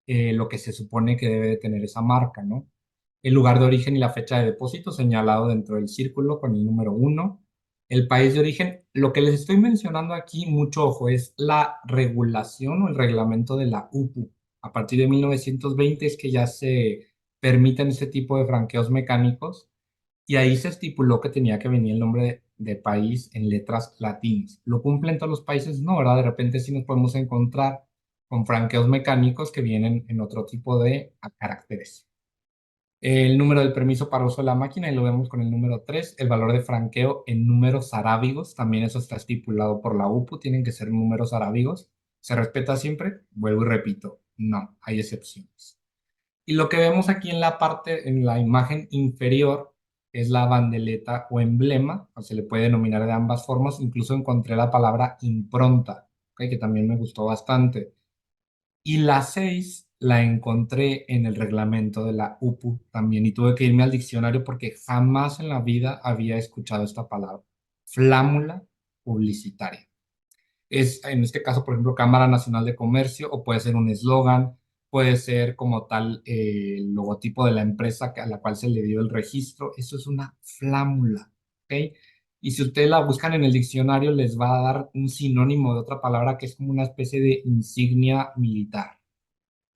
lo que se supone que debe de tener esa marca, ¿no? El lugar de origen y la fecha de depósito señalado dentro del círculo con el número uno. El país de origen, lo que les estoy mencionando aquí, mucho ojo, es la regulación o el reglamento de la UPU. A partir de 1920 es que ya se permiten este tipo de franqueos mecánicos, y ahí se estipuló que tenía que venir el nombre de país en letras latinas. ¿Lo cumplen todos los países? No, ¿verdad? De repente sí nos podemos encontrar con franqueos mecánicos que vienen en otro tipo de caracteres. El número del permiso para uso de la máquina, y lo vemos con el número 3. El valor de franqueo en números arábigos, también eso está estipulado por la UPU, tienen que ser números arábigos. ¿Se respeta siempre? Vuelvo y repito, no, hay excepciones. Y lo que vemos aquí en la parte, en la imagen inferior, es la bandeleta o emblema, o se le puede denominar de ambas formas. Incluso encontré la palabra impronta, ¿ok? Que también me gustó bastante. Y la 6 la encontré en el reglamento de la UPU también, y tuve que irme al diccionario porque jamás en la vida había escuchado esta palabra. Flámula publicitaria. Es, en este caso, por ejemplo, Cámara Nacional de Comercio, o puede ser un eslogan, puede ser como tal el logotipo de la empresa a la cual se le dio el registro. Eso es una flámula, ¿ok? Y si ustedes la buscan en el diccionario, les va a dar un sinónimo de otra palabra que es como una especie de insignia militar,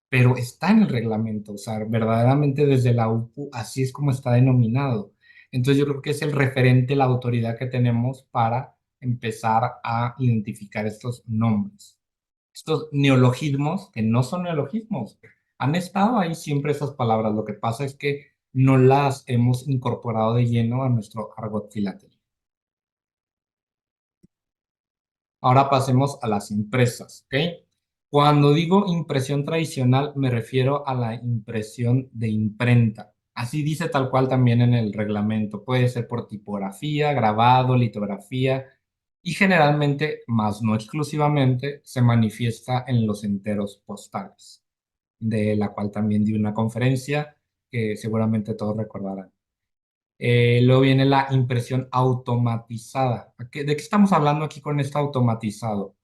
pero está en el reglamento, o sea, verdaderamente desde la UPU así es como está denominado. Entonces yo creo que es el referente, la autoridad que tenemos para empezar a identificar estos nombres. Estos neologismos, que no son neologismos, han estado ahí siempre esas palabras. Lo que pasa es que no las hemos incorporado de lleno a nuestro argot filatélico. Ahora pasemos a las impresas, ¿ok? Cuando digo impresión tradicional, me refiero a la impresión de imprenta. Así dice tal cual también en el reglamento. Puede ser por tipografía, grabado, litografía, y generalmente, más no exclusivamente, se manifiesta en los enteros postales, de la cual también di una conferencia que seguramente todos recordarán. Luego viene la impresión automatizada. ¿De qué estamos hablando aquí con esto automatizado?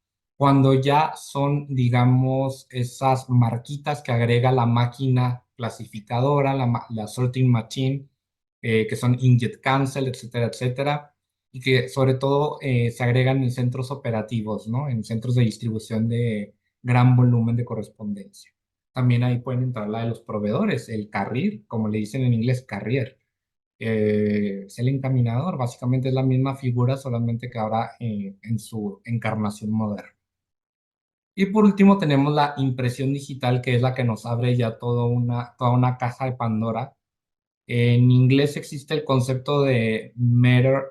Cuando ya son, digamos, esas marquitas que agrega la máquina clasificadora, la sorting machine, que son injet cancel, etcétera, etcétera, y que sobre todo se agregan en centros operativos, ¿no? En centros de distribución de gran volumen de correspondencia. También ahí pueden entrar la de los proveedores, el carrier, como le dicen en inglés, carrier. Es el encaminador, básicamente es la misma figura, solamente que ahora en su encarnación moderna. Y por último tenemos la impresión digital, que es la que nos abre ya toda una caja de Pandora. En inglés existe el concepto de Meter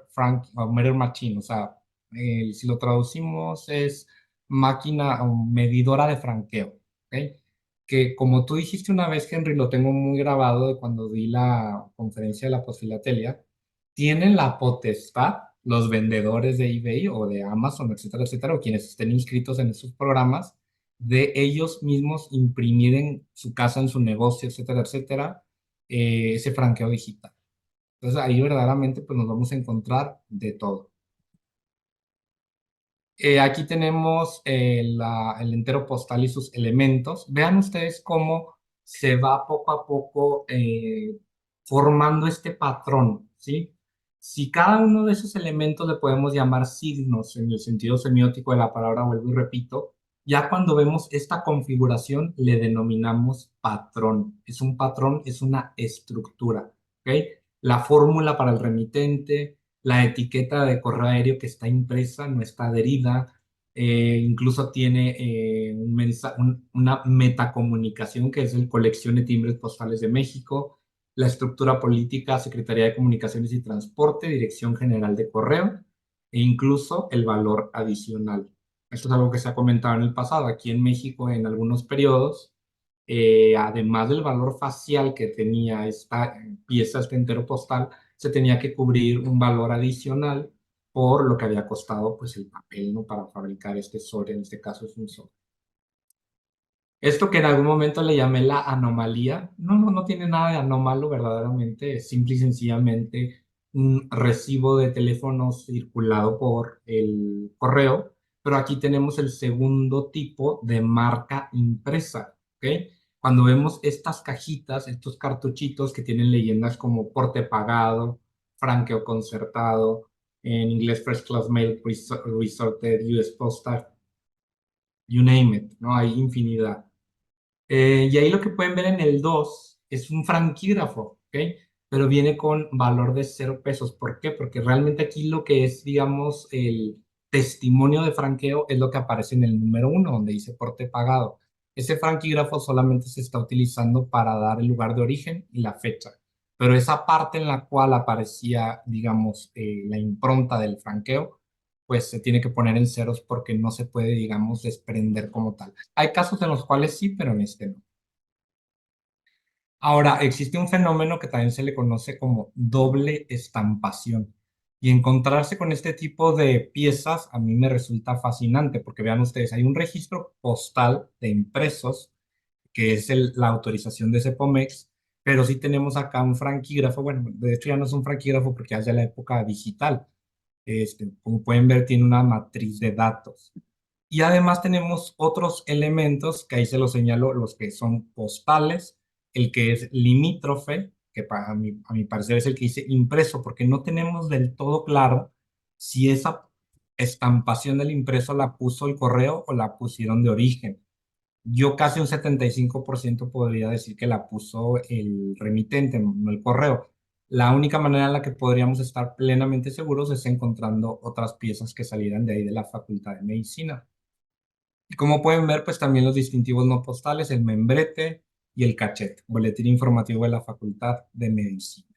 Machine, o sea, si lo traducimos es máquina o medidora de franqueo, ¿ok? Que como tú dijiste una vez, Henry, lo tengo muy grabado de cuando di la conferencia de la posfilatelia, tienen la potestad, los vendedores de eBay o de Amazon, etcétera, etcétera, o quienes estén inscritos en esos programas, de ellos mismos imprimir en su casa, en su negocio, etcétera, etcétera, ese franqueo digital. Entonces ahí verdaderamente pues nos vamos a encontrar de todo. Aquí tenemos el entero postal y sus elementos. Vean ustedes cómo se va poco a poco formando este patrón, ¿sí? Si cada uno de esos elementos le podemos llamar signos en el sentido semiótico de la palabra, vuelvo y repito, ya cuando vemos esta configuración le denominamos patrón. Es un patrón, es una estructura, ¿ok? La fórmula para el remitente, la etiqueta de correo aéreo que está impresa, no está adherida, incluso tiene una metacomunicación que es el Colección de Timbres Postales de México, la estructura política, Secretaría de Comunicaciones y Transporte, Dirección General de Correo, e incluso el valor adicional. Esto es algo que se ha comentado en el pasado. Aquí en México, en algunos periodos, además del valor facial que tenía esta pieza, este entero postal, se tenía que cubrir un valor adicional por lo que había costado pues el papel, ¿no? Para fabricar este sobre, en este caso es un sobre. Esto que en algún momento le llamé la anomalía, no tiene nada de anómalo verdaderamente, es simple y sencillamente un recibo de teléfono circulado por el correo, pero aquí tenemos el segundo tipo de marca impresa, ¿ok? Cuando vemos estas cajitas, estos cartuchitos que tienen leyendas como porte pagado, franqueo concertado, en inglés First Class Mail, Resorted, US Postal, you name it, ¿no? Hay infinidad. Y ahí lo que pueden ver en el 2 es un franquígrafo, ¿ok? Pero viene con valor de 0 pesos. ¿Por qué? Porque realmente aquí lo que es, digamos, el testimonio de franqueo es lo que aparece en el número 1, donde dice porte pagado. Ese franquígrafo solamente se está utilizando para dar el lugar de origen y la fecha. Pero esa parte en la cual aparecía, digamos, la impronta del franqueo, pues se tiene que poner en ceros porque no se puede, digamos, desprender como tal. Hay casos en los cuales sí, pero en este no. Ahora, existe un fenómeno que también se le conoce como doble estampación. Y encontrarse con este tipo de piezas a mí me resulta fascinante porque vean ustedes, hay un registro postal de impresos, que es la autorización de Cepomex, pero sí tenemos acá un franquígrafo, bueno, de hecho ya no es un franquígrafo porque ya es de la época digital. Como pueden ver, tiene una matriz de datos. Y además tenemos otros elementos que ahí se los señalo, los que son postales, el que es limítrofe, que a mi parecer es el que dice impreso, porque no tenemos del todo claro si esa estampación del impreso la puso el correo o la pusieron de origen. Yo casi un 75% podría decir que la puso el remitente, no el correo. La única manera en la que podríamos estar plenamente seguros es encontrando otras piezas que salieran de ahí de la Facultad de Medicina. Y como pueden ver, pues también los distintivos no postales, el membrete y el cachet, boletín informativo de la Facultad de Medicina.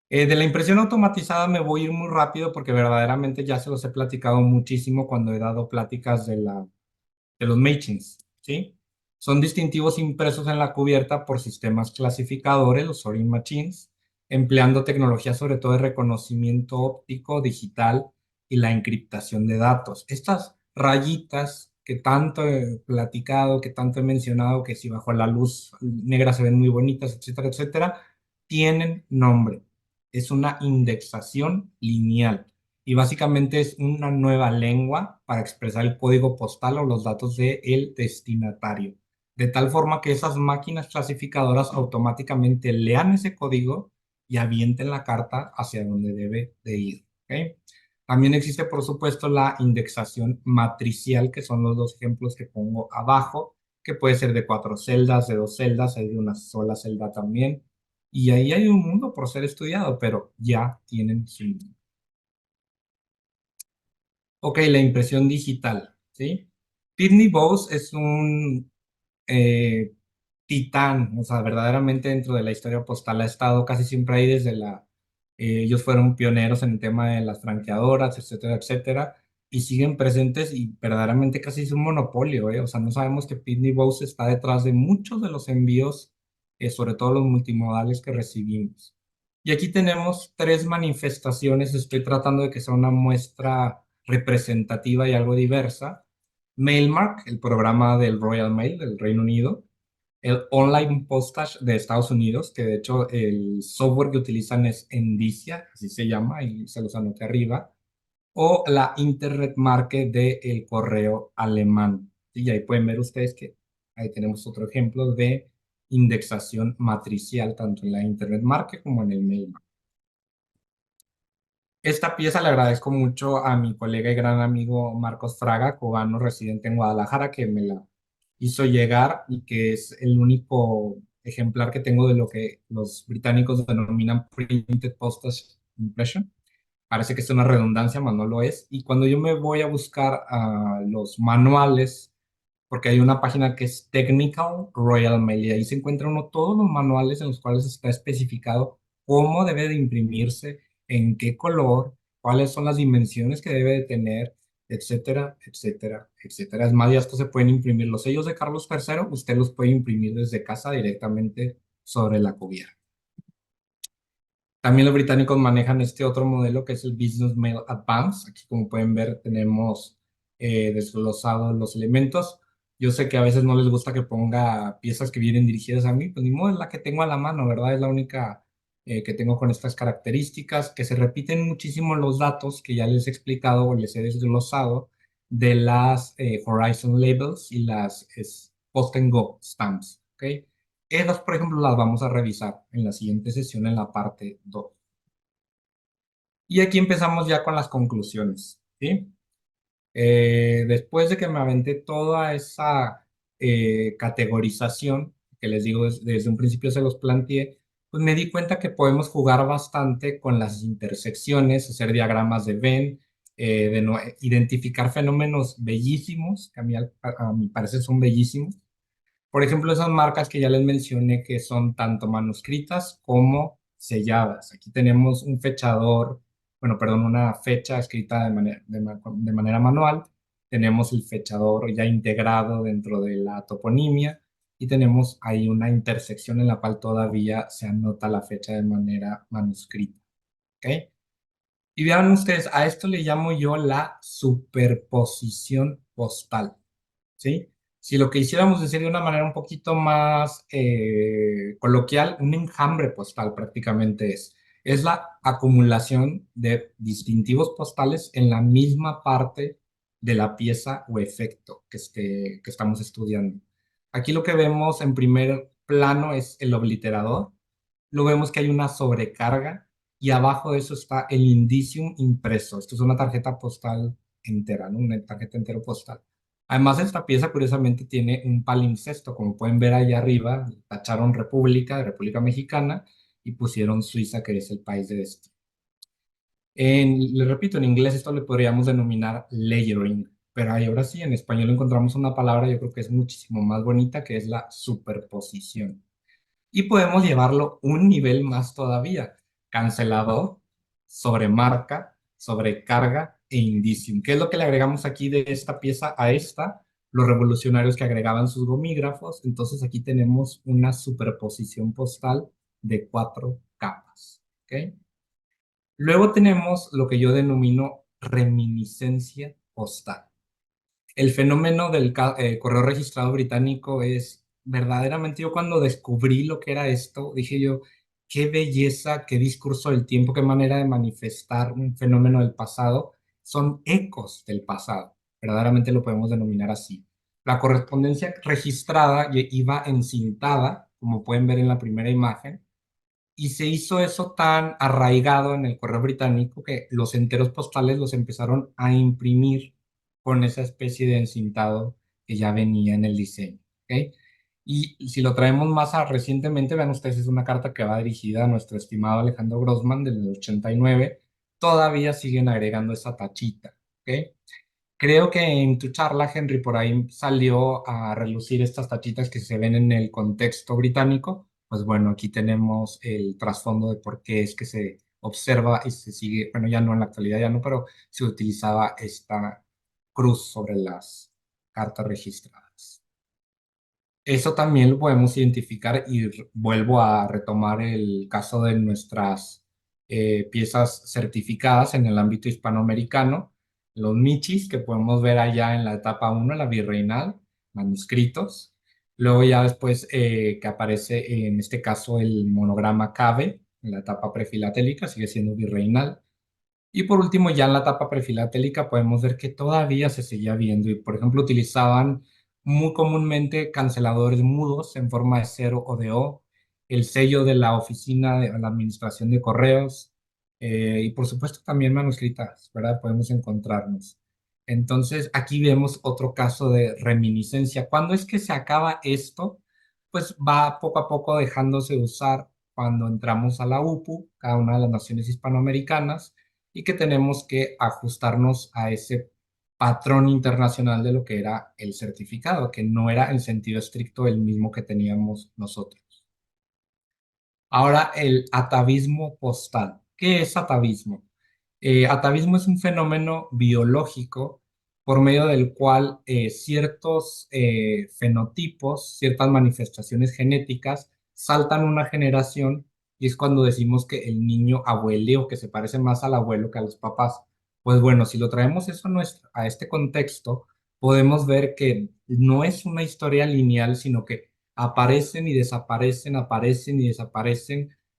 De la impresión automatizada me voy a ir muy rápido porque verdaderamente ya se los he platicado muchísimo cuando he dado pláticas de los Machines, ¿sí? Son distintivos impresos en la cubierta por sistemas clasificadores, los sorting machines, empleando tecnología sobre todo de reconocimiento óptico, digital y la encriptación de datos. Estas rayitas que tanto he platicado, que tanto he mencionado, que si bajo la luz negra se ven muy bonitas, etcétera, etcétera, tienen nombre. Es una indexación lineal. y básicamente es una nueva lengua para expresar el código postal o los datos del destinatario, de tal forma que esas máquinas clasificadoras automáticamente lean ese código y avienten la carta hacia donde debe de ir. ¿Ok? También existe, por supuesto, la indexación matricial, que son los dos ejemplos que pongo abajo, que puede ser de 4 celdas, de 2 celdas, hay de una sola celda también. Y ahí hay un mundo por ser estudiado, pero ya tienen su nombre. Ok, la impresión digital, ¿sí? Pitney Bowes es un eh, titán, o sea, verdaderamente dentro de la historia postal ha estado casi siempre ahí desde ellos fueron pioneros en el tema de las franqueadoras, etcétera, etcétera, y siguen presentes y verdaderamente casi es un monopolio, ¿eh? O sea, no sabemos que Pitney Bowes está detrás de muchos de los envíos, sobre todo los multimodales que recibimos. Y aquí tenemos tres manifestaciones, estoy tratando de que sea una muestra representativa y algo diversa. Mailmark, el programa del Royal Mail del Reino Unido, el Online Postage de Estados Unidos, que de hecho el software que utilizan es Endicia, así se llama, y se los anoté arriba, o la Internet Market del correo alemán. Y ahí pueden ver ustedes que ahí tenemos otro ejemplo de indexación matricial, tanto en la Internet Market como en el Mail. Esta pieza le agradezco mucho a mi colega y gran amigo Marcos Fraga, cubano residente en Guadalajara, que me la hizo llegar y que es el único ejemplar que tengo de lo que los británicos denominan Printed Postage Impression. Parece que es una redundancia, mas no lo es. Y cuando yo me voy a buscar los manuales, porque hay una página que es Technical Royal Mail y ahí se encuentra uno todos los manuales en los cuales está especificado cómo debe de imprimirse, en qué color, cuáles son las dimensiones que debe de tener, etcétera, etcétera, etcétera. Es más, ya esto se pueden imprimir los sellos de Carlos III, usted los puede imprimir desde casa directamente sobre la cubierta. También los británicos manejan este otro modelo que es el Business Mail Advance. Aquí, como pueden ver, tenemos desglosados los elementos. Yo sé que a veces no les gusta que ponga piezas que vienen dirigidas a mí, pues ni modo, es la que tengo a la mano, ¿verdad? Es la única que tengo con estas características, que se repiten muchísimo los datos que ya les he explicado o les he desglosado de las Horizon Labels y las Post and Go Stamps, ¿ok? Esas, por ejemplo, las vamos a revisar en la siguiente sesión en la parte 2. Y aquí empezamos ya con las conclusiones, ¿sí? Después de que me aventé toda esa categorización, que les digo desde un principio se los planteé, pues me di cuenta que podemos jugar bastante con las intersecciones, hacer diagramas de Venn, identificar fenómenos bellísimos, que a mi parecer son bellísimos. Por ejemplo, esas marcas que ya les mencioné que son tanto manuscritas como selladas. Aquí tenemos un fechador, bueno, perdón, una fecha escrita de manera manual. Tenemos el fechador ya integrado dentro de la toponimia y tenemos ahí una intersección en la cual todavía se anota la fecha de manera manuscrita. ¿Ok? Y vean ustedes, a esto le llamo yo la superposición postal. ¿Sí? Si lo que hiciéramos decir de una manera un poquito más coloquial, un enjambre postal prácticamente es la acumulación de distintivos postales en la misma parte de la pieza o efecto que estamos estudiando. Aquí lo que vemos en primer plano es el obliterador, luego vemos que hay una sobrecarga y abajo de eso está el indicium impreso. Esto es una tarjeta postal entera, ¿no? Una tarjeta entero postal. Además, esta pieza curiosamente tiene un palimpsesto, como pueden ver allá arriba, tacharon República, de República Mexicana, y pusieron Suiza, que es el país de destino. Les repito, en inglés esto le podríamos denominar layering, pero ahí ahora sí, en español encontramos una palabra, yo creo que es muchísimo más bonita, que es la superposición. Y podemos llevarlo un nivel más todavía. Cancelador, sobremarca, sobrecarga e indicium. ¿Qué es lo que le agregamos aquí de esta pieza a esta? Los revolucionarios que agregaban sus gomígrafos. Entonces aquí tenemos una superposición postal de 4 capas. ¿Ok? Luego tenemos lo que yo denomino reminiscencia postal. El fenómeno del correo registrado británico es verdaderamente, yo cuando descubrí lo que era esto, dije yo, qué belleza, qué discurso del tiempo, qué manera de manifestar un fenómeno del pasado. Son ecos del pasado, verdaderamente lo podemos denominar así. La correspondencia registrada iba encintada, como pueden ver en la primera imagen, y se hizo eso tan arraigado en el correo británico que los enteros postales los empezaron a imprimir con esa especie de encintado que ya venía en el diseño. ¿Ok? Y si lo traemos más a recientemente, vean ustedes, es una carta que va dirigida a nuestro estimado Alejandro Grossman del 89. Todavía siguen agregando esa tachita. ¿Ok? Creo que en tu charla, Henry, por ahí salió a relucir estas tachitas que se ven en el contexto británico. Pues bueno, aquí tenemos el trasfondo de por qué es que se observa y se sigue, bueno, ya no en la actualidad, ya no, pero se utilizaba esta cruz sobre las cartas registradas. Eso también lo podemos identificar y vuelvo a retomar el caso de nuestras piezas certificadas en el ámbito hispanoamericano, los michis que podemos ver allá en la etapa uno, la virreinal, manuscritos. Luego ya después que aparece en este caso el monograma Cabe en la etapa prefilatélica, sigue siendo virreinal. Y por último, ya en la etapa prefilatélica podemos ver que todavía se seguía viendo y, por ejemplo, utilizaban muy comúnmente canceladores mudos en forma de cero o de O, el sello de la oficina de la administración de correos y, por supuesto, también manuscritas, ¿verdad? Podemos encontrarnos. Entonces, aquí vemos otro caso de reminiscencia. ¿Cuándo es que se acaba esto? Pues va poco a poco dejándose de usar cuando entramos a la UPU, cada una de las naciones hispanoamericanas, y que tenemos que ajustarnos a ese patrón internacional de lo que era el certificado, que no era en sentido estricto el mismo que teníamos nosotros. Ahora, el atavismo postal. ¿Qué es atavismo? Atavismo es un fenómeno biológico por medio del cual ciertos fenotipos, ciertas manifestaciones genéticas saltan una generación y es cuando decimos que el niño abuele o que se parece más al abuelo que a los papás. Pues bueno, si lo traemos eso a este contexto, podemos ver que no es una historia lineal, sino que aparecen y desaparecen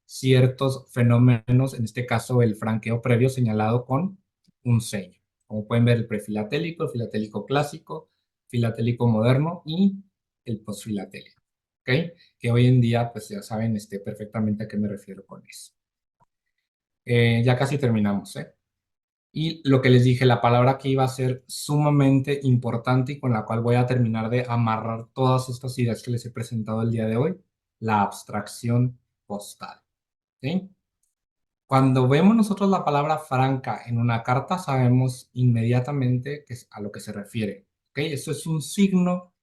ciertos fenómenos, en este caso el franqueo previo señalado con un sello. Como pueden ver, el filatélico clásico, filatélico moderno y el posfilatélico. ¿Ok? Que hoy en día, pues ya saben perfectamente a qué me refiero con eso. Ya casi terminamos, ¿eh? Y lo que les dije, la palabra que iba a ser sumamente importante y con la cual voy a terminar de amarrar todas estas ideas que les he presentado el día de hoy, la abstracción postal. ¿Sí? Cuando vemos nosotros la palabra franca en una carta, sabemos inmediatamente que es a lo que se refiere. ¿Ok? Eso es un signo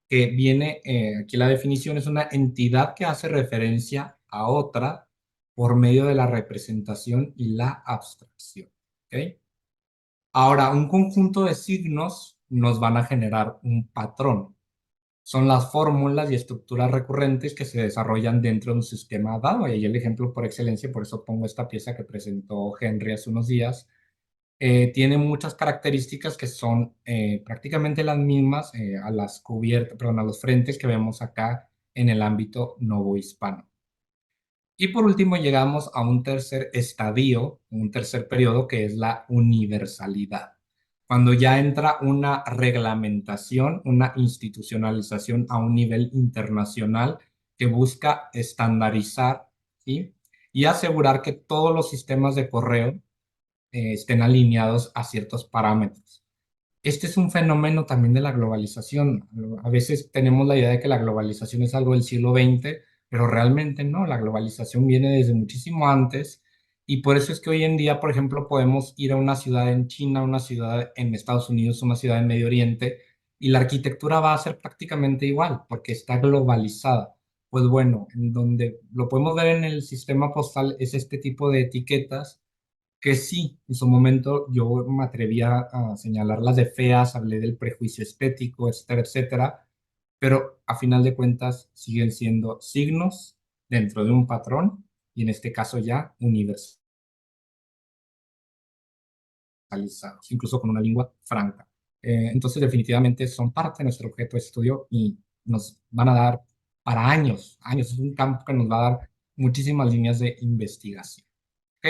que viene, aquí la definición es una entidad que hace referencia a otra por medio de la representación y la abstracción. ¿Ok? Ahora, un conjunto de signos nos van a generar un patrón. Son las fórmulas y estructuras recurrentes que se desarrollan dentro de un sistema dado. Y ahí el ejemplo por excelencia, por eso pongo esta pieza que presentó Henry hace unos días. Tiene muchas características que son prácticamente las mismas a las cubiertas, perdón, a los frentes que vemos acá en el ámbito novohispano. Y por último llegamos a un tercer estadio, un tercer periodo que es la universalidad. Cuando ya entra una reglamentación, una institucionalización a un nivel internacional que busca estandarizar, ¿sí? Y asegurar que todos los sistemas de correo estén alineados a ciertos parámetros. Este es un fenómeno también de la globalización. A veces tenemos la idea de que la globalización es algo del siglo XX, pero realmente no, la globalización viene desde muchísimo antes y por eso es que hoy en día, por ejemplo, podemos ir a una ciudad en China, una ciudad en Estados Unidos, una ciudad en Medio Oriente y la arquitectura va a ser prácticamente igual porque está globalizada. Pues bueno, en donde lo podemos ver en el sistema postal es este tipo de etiquetas que sí, en su momento yo me atrevía a señalarlas de feas, hablé del prejuicio estético, etcétera, etcétera, pero a final de cuentas siguen siendo signos dentro de un patrón y en este caso ya universalizados, incluso con una lengua franca. Entonces definitivamente son parte de nuestro objeto de estudio y nos van a dar para años, años, es un campo que nos va a dar muchísimas líneas de investigación. ¿Ok?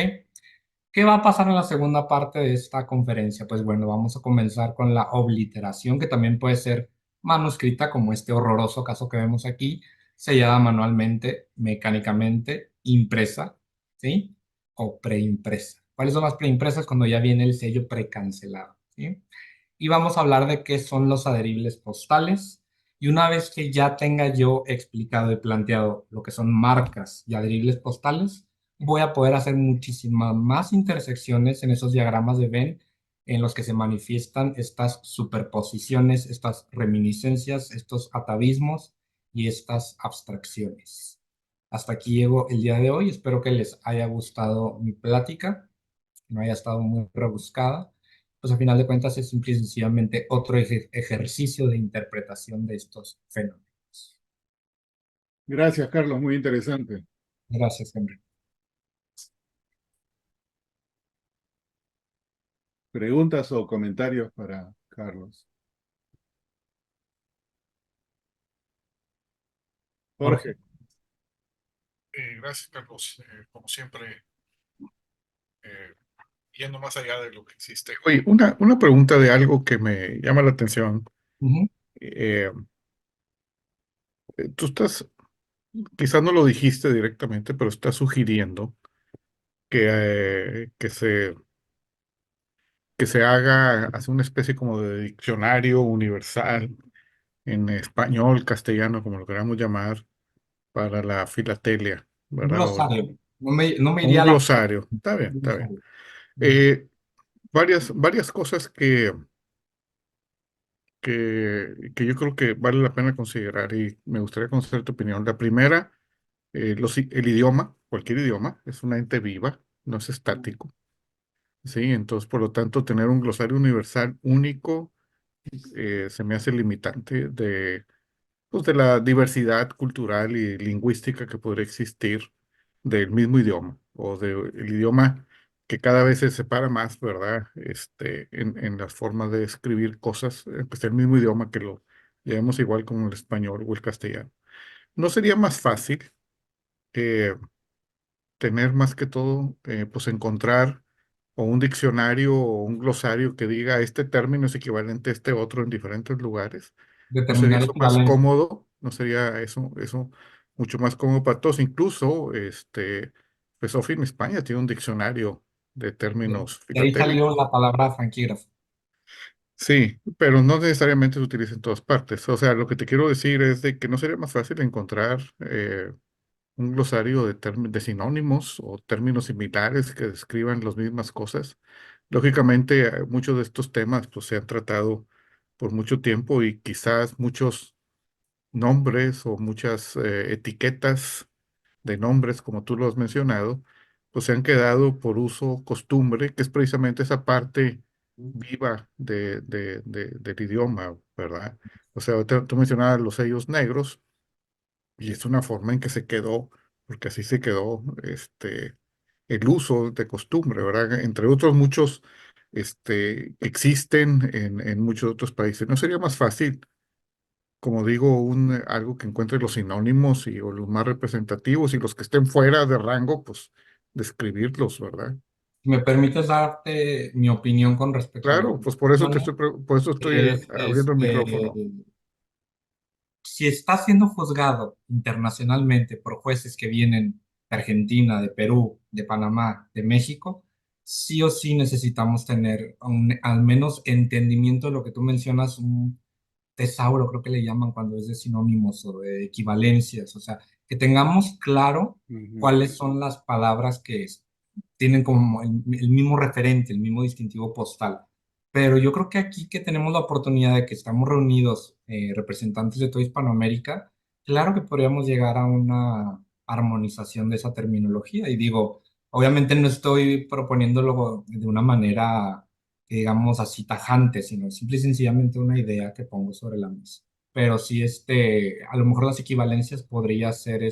¿Qué va a pasar en la segunda parte de esta conferencia? Pues bueno, vamos a comenzar con la obliteración, que también puede ser manuscrita, como este horroroso caso que vemos aquí, sellada manualmente, mecánicamente, impresa, ¿sí? O preimpresa. ¿Cuáles son las preimpresas? Cuando ya viene el sello precancelado, ¿sí? Y vamos a hablar de qué son los adheribles postales. Y una vez que ya tenga yo explicado y planteado lo que son marcas y adheribles postales, voy a poder hacer muchísimas más intersecciones en esos diagramas de Venn en los que se manifiestan estas superposiciones, estas reminiscencias, estos atavismos y estas abstracciones. Hasta aquí llego el día de hoy. Espero que les haya gustado mi plática, que no haya estado muy rebuscada. Pues a final de cuentas es simple y sencillamente otro ejercicio de interpretación de estos fenómenos. Gracias, Carlos, muy interesante. Gracias, Henry. ¿Preguntas o comentarios para Carlos? Jorge. Jorge. Gracias, Carlos. Como siempre, eh, yendo más allá de lo que existe. Oye, una pregunta de algo que me llama la atención. Ujú. Eh, Tú estás, quizás no lo dijiste directamente, pero estás sugiriendo que que se hace una especie como de diccionario universal en español, castellano, como lo queramos llamar, para la filatelia, Un ¿verdad? glosario. No me Un iría a la... glosario. Está bien, Un está bien. glosario. Ujú. Eh, varias cosas que yo creo que vale la pena considerar y me gustaría conocer tu opinión. La primera, el idioma, cualquier idioma, es una ente viva, no es estático, ¿sí? Entonces, por lo tanto, tener un glosario universal único se me hace limitante pues, de la diversidad cultural y lingüística que podría existir del mismo idioma o del idioma que cada vez se separa más, ¿verdad? En las formas de escribir cosas, que es el mismo idioma que lo llamemos igual como el español o el castellano. ¿No sería más fácil eh, tener más que todo, pues encontrar o un diccionario o un glosario que diga este término es equivalente a este otro en diferentes lugares? ¿No sería Determinar eso más equivalencia. cómodo? ¿No sería eso mucho más cómodo para todos? Incluso, pues Sofi en España tiene un diccionario de términos De ahí filatélicos. salió la palabra franquígrafo. Sí, pero no necesariamente se utiliza en todas partes. O sea, lo que te quiero decir es de que no sería más fácil encontrar un glosario de sinónimos o términos similares que describan las mismas cosas. Lógicamente, muchos de estos temas pues, se han tratado por mucho tiempo y quizás muchos nombres o muchas etiquetas de nombres, como tú lo has mencionado, pues se han quedado por uso, costumbre, que es precisamente esa parte viva del idioma, ¿verdad? O sea, tú mencionabas los sellos negros y es una forma en que se quedó, porque así se quedó el uso de costumbre, ¿verdad? Entre otros muchos existen en muchos otros países. ¿No sería más fácil, como digo, algo que encuentre los sinónimos o los más representativos y los que estén fuera de rango, pues describirlos, ¿verdad? Si me permites darte mi opinión con respecto a lo Claro, que pues por eso mencionas, por eso estoy es, abriendo el micrófono. si está siendo juzgado internacionalmente por jueces que vienen de Argentina, de Perú, de Panamá, de México, sí o sí necesitamos tener al menos entendimiento de lo que tú mencionas, un tesauro, creo que le llaman cuando es de sinónimos o de equivalencias, o sea, que tengamos claro Ujú. cuáles son las palabras que tienen como el mismo referente, el mismo distintivo postal. Pero yo creo que aquí que tenemos la oportunidad de que estamos reunidos representantes de toda Hispanoamérica, claro que podríamos llegar a una armonización de esa terminología. Y digo, obviamente no estoy proponiéndolo de una manera, que digamos, así tajante, sino simple y sencillamente una idea que pongo sobre la mesa. Pero sí, a lo mejor las equivalencias podría ser,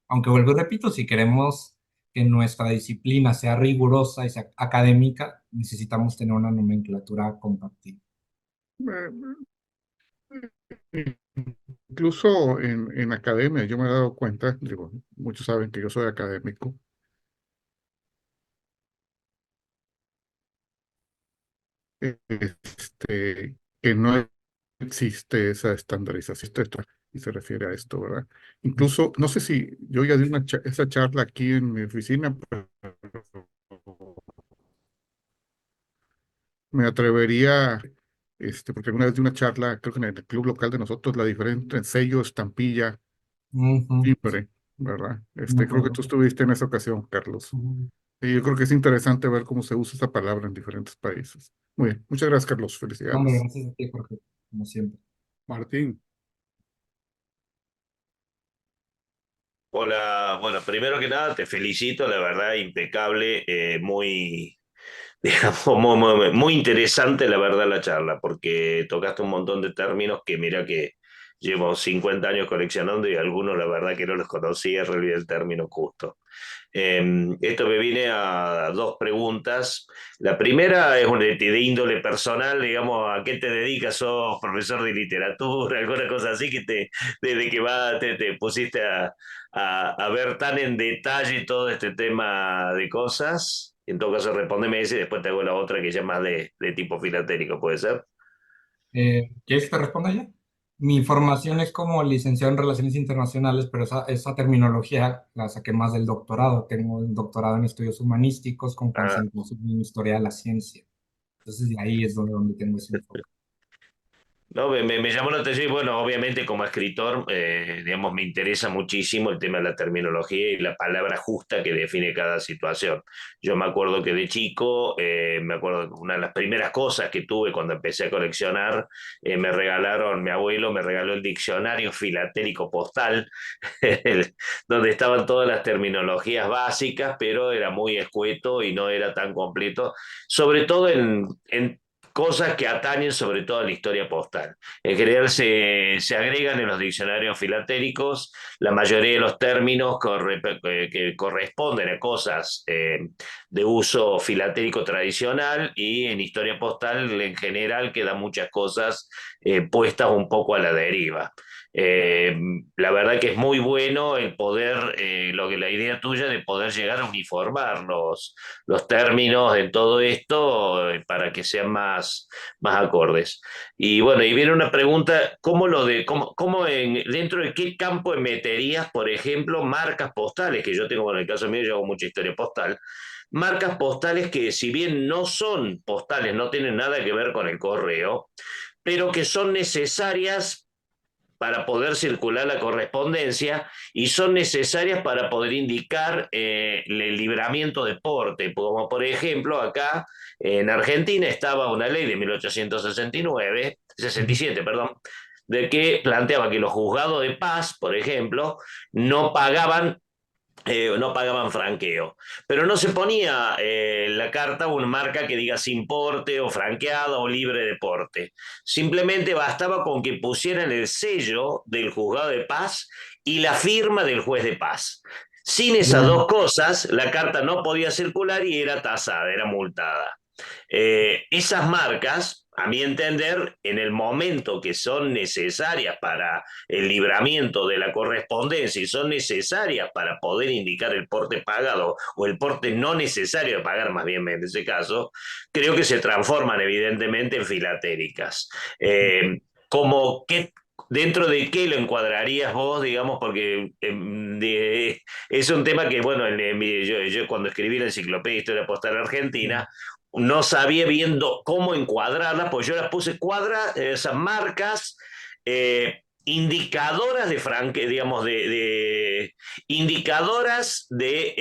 aunque vuelvo y repito, si queremos que nuestra disciplina sea rigurosa y sea académica, necesitamos tener una nomenclatura compartida. Eh, Incluso en academia, yo me he dado cuenta, digo, muchos saben que yo soy académico, que no existe esa estandarización, y se refiere a esto, ¿verdad? Incluso, no sé si yo ya di esa charla aquí en mi oficina, pero me atrevería, porque alguna vez di una charla, creo que en el club local de nosotros, la diferencia entre sello, estampilla, Ujú, timbre, ¿verdad? me Creo que acuerdo. tú estuviste en esa ocasión, Carlos. Ujú. Y yo creo que es interesante ver cómo se usa esa palabra en diferentes países. Muy bien, muchas gracias, Carlos. No, hombre, Felicidades. gracias a ti, Jorge, como siempre. Martín, Hola, bueno, primero que nada te felicito, la verdad, impecable, muy, digamos, muy interesante la verdad la charla, porque tocaste un montón de términos que mira que llevo 50 años coleccionando y algunos la verdad que no los conocía, en realidad el término justo. Esto me viene a dos preguntas. La primera es de índole personal, digamos, ¿a qué te dedicas? ¿Sos profesor de literatura, alguna cosa así que desde que te pusiste a ver tan en detalle todo este tema de cosas? En todo caso, respóndeme ese y después te hago la otra que ya es más de tipo filatélico, ¿puede ser? ¿Quieres que te responda ya? Mi formación es como licenciado en Relaciones Internacionales, pero esa terminología la saqué más del doctorado. Tengo un doctorado en estudios humanísticos con Ah, concentración en historia de la ciencia. Entonces, de ahí es donde tengo ese enfoque. no, me llamó la atención y bueno, obviamente como escritor, digamos, me interesa muchísimo el tema de la terminología y la palabra justa que define cada situación. Yo me acuerdo que de chico, me acuerdo que una de las primeras cosas que tuve cuando empecé a coleccionar, mi abuelo me regaló el diccionario filatélico postal, donde estaban todas las terminologías básicas, pero era muy escueto y no era tan completo, sobre todo en cosas que atañen sobre todo a la historia postal. En general se agregan en los diccionarios filatéricos la mayoría de los términos que corresponden a cosas de uso filatérico tradicional y en historia postal en general quedan muchas cosas puestas un poco a la deriva. Eh, la verdad que es muy bueno el poder, la idea tuya de poder llegar a uniformar los términos en todo esto para que sean más acordes. Y bueno, y viene una pregunta, dentro de qué campo meterías, por ejemplo, marcas postales? Que yo tengo, bueno, en el caso mío, yo hago mucha historia postal. Marcas postales que si bien no son postales, no tienen nada que ver con el correo, pero que son necesarias para poder circular la correspondencia y son necesarias para poder indicar el libramiento de porte, como por ejemplo acá en Argentina estaba una ley de 1869, 67, perdón, de que planteaba que los juzgados de paz, por ejemplo, no pagaban no pagaban franqueo. Pero no se ponía la carta una marca que diga sin porte o franqueada o libre de porte. Simplemente bastaba con que pusieran el sello del juzgado de paz y la firma del juez de paz. Sin esas dos cosas, la carta no podía circular y era tasada, era multada. Esas marcas, a mi entender, en el momento que son necesarias para el libramiento de la correspondencia y son necesarias para poder indicar el porte pagado o el porte no necesario de pagar, más bien en ese caso, creo que se transforman evidentemente en filatéricas. Como que ¿Dentro de qué lo encuadrarías vos, digamos? Porque es un tema que, bueno, yo cuando escribí la Enciclopedia de Historia Postal Argentina, no sabía viendo cómo encuadrarlas, pues yo las puse esas marcas indicadoras de franque, digamos, indicadoras de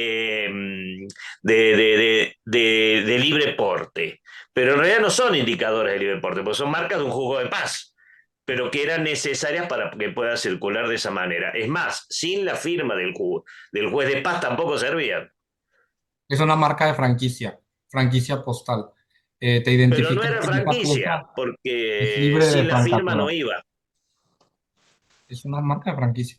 libre porte. Pero en realidad no son indicadoras de libre porte, porque son marcas de un jugo de paz, pero que eran necesarias para que pueda circular de esa manera. Es más, sin la firma del juez de paz tampoco servían. Es una marca de franquicia postal. Te Pero no identifica era que esa franquicia, pieza es porque libre de sin la firma no francatura. iba. Es una marca de franquicia.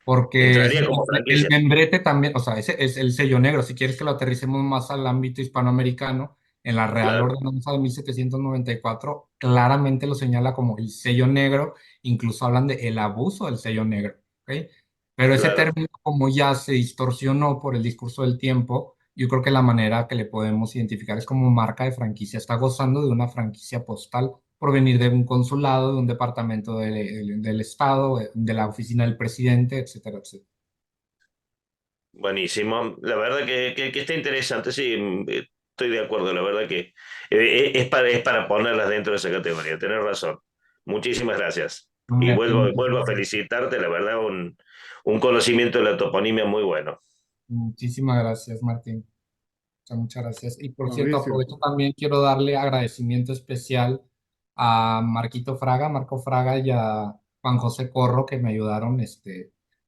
Porque Entraría como el franquicia. membrete también, o sea, ese es el sello negro. Si quieres que lo aterricemos más al ámbito hispanoamericano, en la Real Claro, Ordenanza de 1794 claramente lo señala como el sello negro, incluso hablan de el abuso del sello negro, ¿ok? Pero ese claro. término, como ya se distorsionó por el discurso del tiempo, yo creo que la manera que le podemos identificar es como marca de franquicia. Está gozando de una franquicia postal por venir de un consulado, de un departamento del Estado, de la oficina del presidente, etcétera, etcétera. Buenísimo. La verdad que está interesante, sí, estoy de acuerdo. La verdad que es para ponerlas dentro de esa categoría. Tenés razón. Muchísimas gracias. Y Hombre, vuelvo a felicitarte, la verdad, un conocimiento de la toponimia muy bueno. muchísimas gracias, Martín. Muchas gracias. Y por cierto, Mauricio. aprovecho también, quiero darle agradecimiento especial a Marquito Fraga, Marco Fraga y a Juan José Corro, que me ayudaron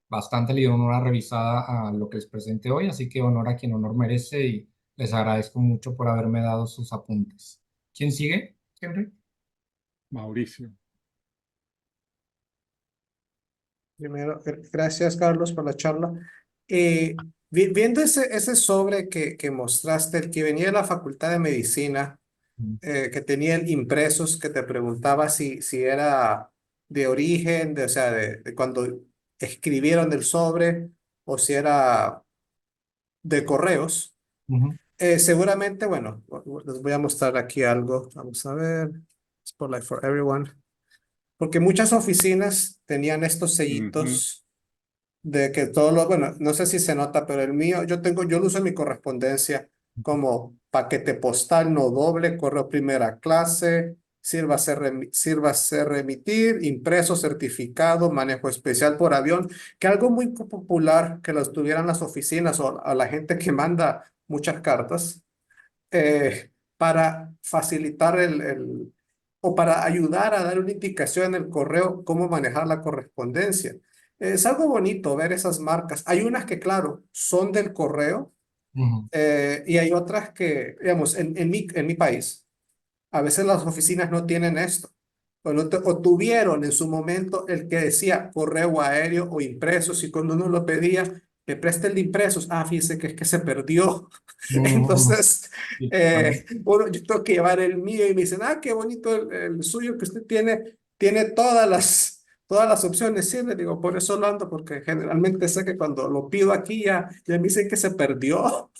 bastante, le dieron una revisada a lo que les presenté hoy, así que honor a quien honor merece y les agradezco mucho por haberme dado sus apuntes. ¿Quién sigue, Henry? Mauricio. Primero, gracias Carlos por la charla. Viendo ese sobre que mostraste, el que venía de la Facultad de Medicina, que tenía el impresos, que te preguntaba si era de origen, o sea, de cuando escribieron del sobre, o si era de correos. Ujú, Seguramente, bueno, les voy a mostrar aquí algo. Vamos a ver. Spotlight for Everyone. Porque muchas oficinas tenían estos Ujú. sellitos de que todo lo, bueno, no sé si se nota, pero el mío, yo lo uso en mi correspondencia como paquete postal no doble, correo primera clase, sírvase remitir, impreso, certificado, manejo especial por avión, que algo muy popular que los tuvieran las oficinas o a la gente que manda muchas cartas, para facilitar o para ayudar a dar una indicación en el correo cómo manejar la correspondencia. Es algo bonito ver esas marcas. Hay unas que, claro, son del correo, ujú, y hay otras que, digamos, en mi país, a veces las oficinas no tienen esto. O tuvieron en su momento el que decía correo aéreo o impresos, y cuando uno lo pedía, me presta el de impresos. Ah, fíjese que es que se perdió. ujú, Entonces, sí, claro. yo tengo que llevar el mío y me dicen, ah, qué bonito el suyo que usted tiene todas las opciones. Sí, le digo, por eso lo ando, porque generalmente sé que cuando lo pido aquí ya me dicen que se perdió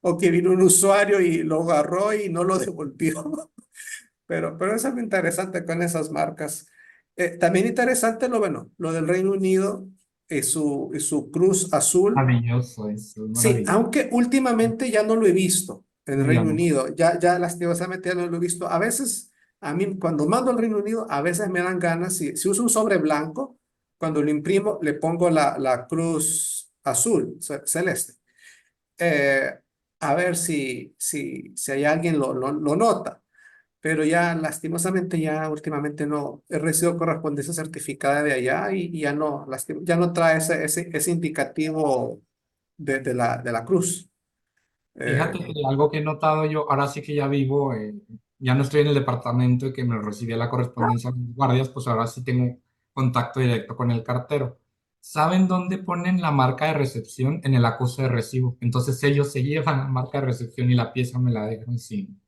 o que vino un usuario y lo agarró y no lo devolvió. Pero es algo interesante con esas marcas. También interesante bueno, lo del Reino Unido y su cruz azul. Maravilloso, eso es Sí, maravilloso. aunque últimamente ya no lo he visto en el No, ya Reino no. Unido. Ya lastimosamente ya no lo he visto. A veces, a mí cuando mando al Reino Unido, a veces me dan ganas, si uso un sobre blanco, cuando lo imprimo, le pongo la cruz azul, celeste. Eh, a ver si hay alguien lo nota, pero ya lastimosamente ya últimamente no he recibido correspondencia certificada de allá y ya no, ya no trae ese indicativo de la cruz. Fíjate Eh, que algo que he notado yo, ahora sí que ya vivo, ya no estoy en el departamento y que me recibía la correspondencia de los guardias, pues ahora sí tengo contacto directo con el cartero. ¿Saben dónde ponen la marca de recepción? En el acuse de recibo. Entonces ellos se llevan la marca de recepción y la pieza me la dejan sin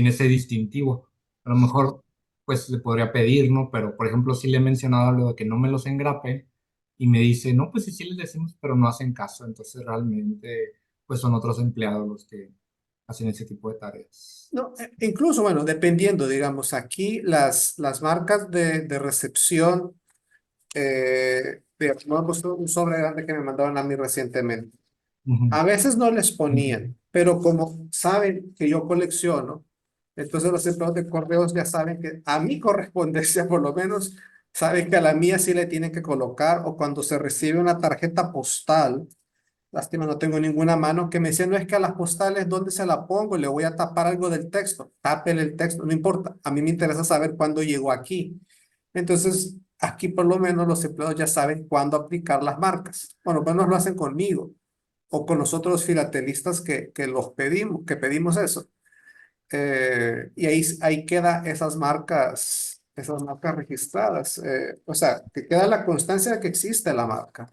ese distintivo. A lo mejor, pues le podría pedir, ¿no? Pero, por ejemplo, sí le he mencionado lo de que no me los engrape y me dice, no, pues sí, sí les decimos, pero no hacen caso. Entonces, realmente, pues son otros empleados los que hacen ese tipo de tareas. no, incluso, bueno, dependiendo, digamos, aquí las marcas de recepción, digamos, me puesto un sobre grande que me mandaron a mí recientemente. Ujú. A veces no les ponían, pero como saben que yo colecciono, entonces los empleados de correos ya saben que a mi correspondencia, por lo menos, saben que a la mía sí le tienen que colocar, o cuando se recibe una tarjeta postal, lástima, no tengo ninguna mano, que me decía, no es que a las postales, ¿dónde se la pongo? Le voy a tapar algo del texto. Tápele el texto, no importa. A mí me interesa saber cuándo llegó aquí. Entonces, aquí por lo menos los empleados ya saben cuándo aplicar las marcas. Bueno, pues no lo hacen conmigo o con los otros filatelistas que pedimos eso. Y ahí queda esas marcas registradas. O sea, que queda la constancia de que existe la marca.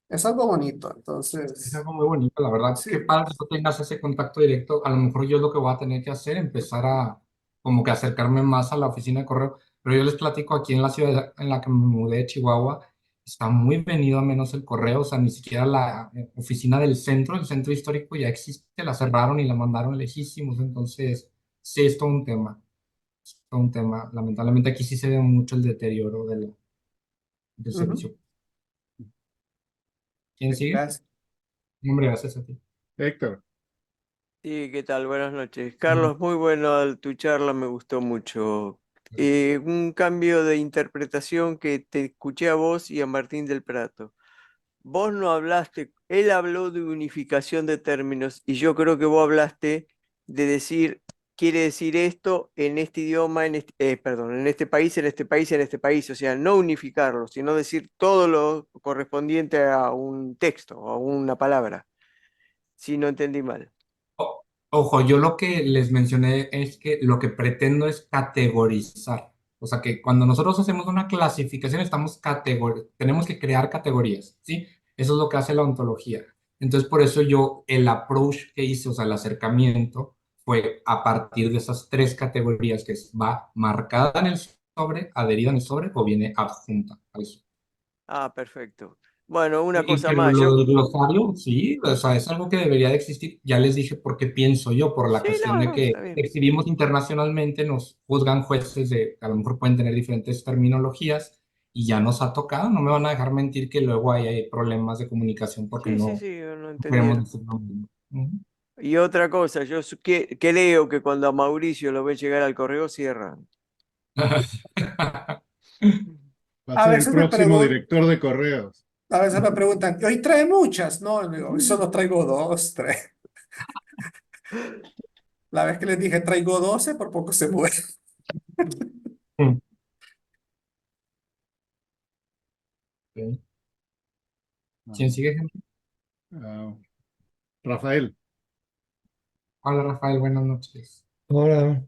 Es algo bonito, Es entonces, algo muy bonito, la verdad. Qué sí. padre que tú tengas ese contacto directo. A lo mejor yo es lo que voy a tener que hacer, empezar a como que acercarme más a la oficina de correo. Pero yo les platico aquí en la ciudad en la que me mudé, de Chihuahua, está muy venido a menos el correo. O sea, ni siquiera la oficina del centro, el centro histórico ya existe, la cerraron y la mandaron lejísimos. Entonces, sí, es todo un tema. Es todo un tema. Lamentablemente aquí sí se ve mucho el deterioro del Ujú. servicio. ¿Quién sigue? Gracias. Hombre, gracias a ti. Héctor, Sí, ¿qué tal? Buenas noches. Carlos, muy bueno tu charla, me gustó mucho. Un cambio de interpretación que te escuché a vos y a Martín del Prato. Vos no hablaste, él habló de unificación de términos y yo creo que vos hablaste de decir, quiere decir esto en este idioma, perdón, en este país, en este país, en este país. O sea, no unificarlo, sino decir todo lo correspondiente a un texto o a una palabra, si no entendí mal. Ojo, yo lo que les mencioné es que lo que pretendo es categorizar. O sea que cuando nosotros hacemos una clasificación, tenemos que crear categorías, ¿sí? Eso es lo que hace la ontología. Entonces, por eso yo, el approach que hice, o sea, el acercamiento, fue a partir de esas tres categorías, que va marcada en el sobre, adherida en el sobre o viene adjunta al sobre. Ah, perfecto. Bueno, una Y, cosa pero más. lo del glosario, sí, o sea, es algo que debería de existir. Ya les dije por qué pienso yo, por la Sí, cuestión no, de no, que está bien. exhibimos internacionalmente, nos juzgan jueces de, a lo mejor pueden tener diferentes terminologías y ya nos ha tocado, no me van a dejar mentir que luego hay problemas de comunicación porque Sí, sí, no, sí, no no queremos entendieron. decir lo mismo. Ujú. Y otra cosa, que leo que cuando a Mauricio lo ve llegar al correo cierran. va a A ser el veces me próximo preguntan, director de correos. a veces me preguntan, ¿hoy trae muchas? No, le digo, hoy solo traigo dos, tres. La vez que les dije traigo 12, por poco se muere. Ok. Ah, ¿Quién sigue, Henry? ah, Rafael, Hola, Rafael, buenas noches. Ahora,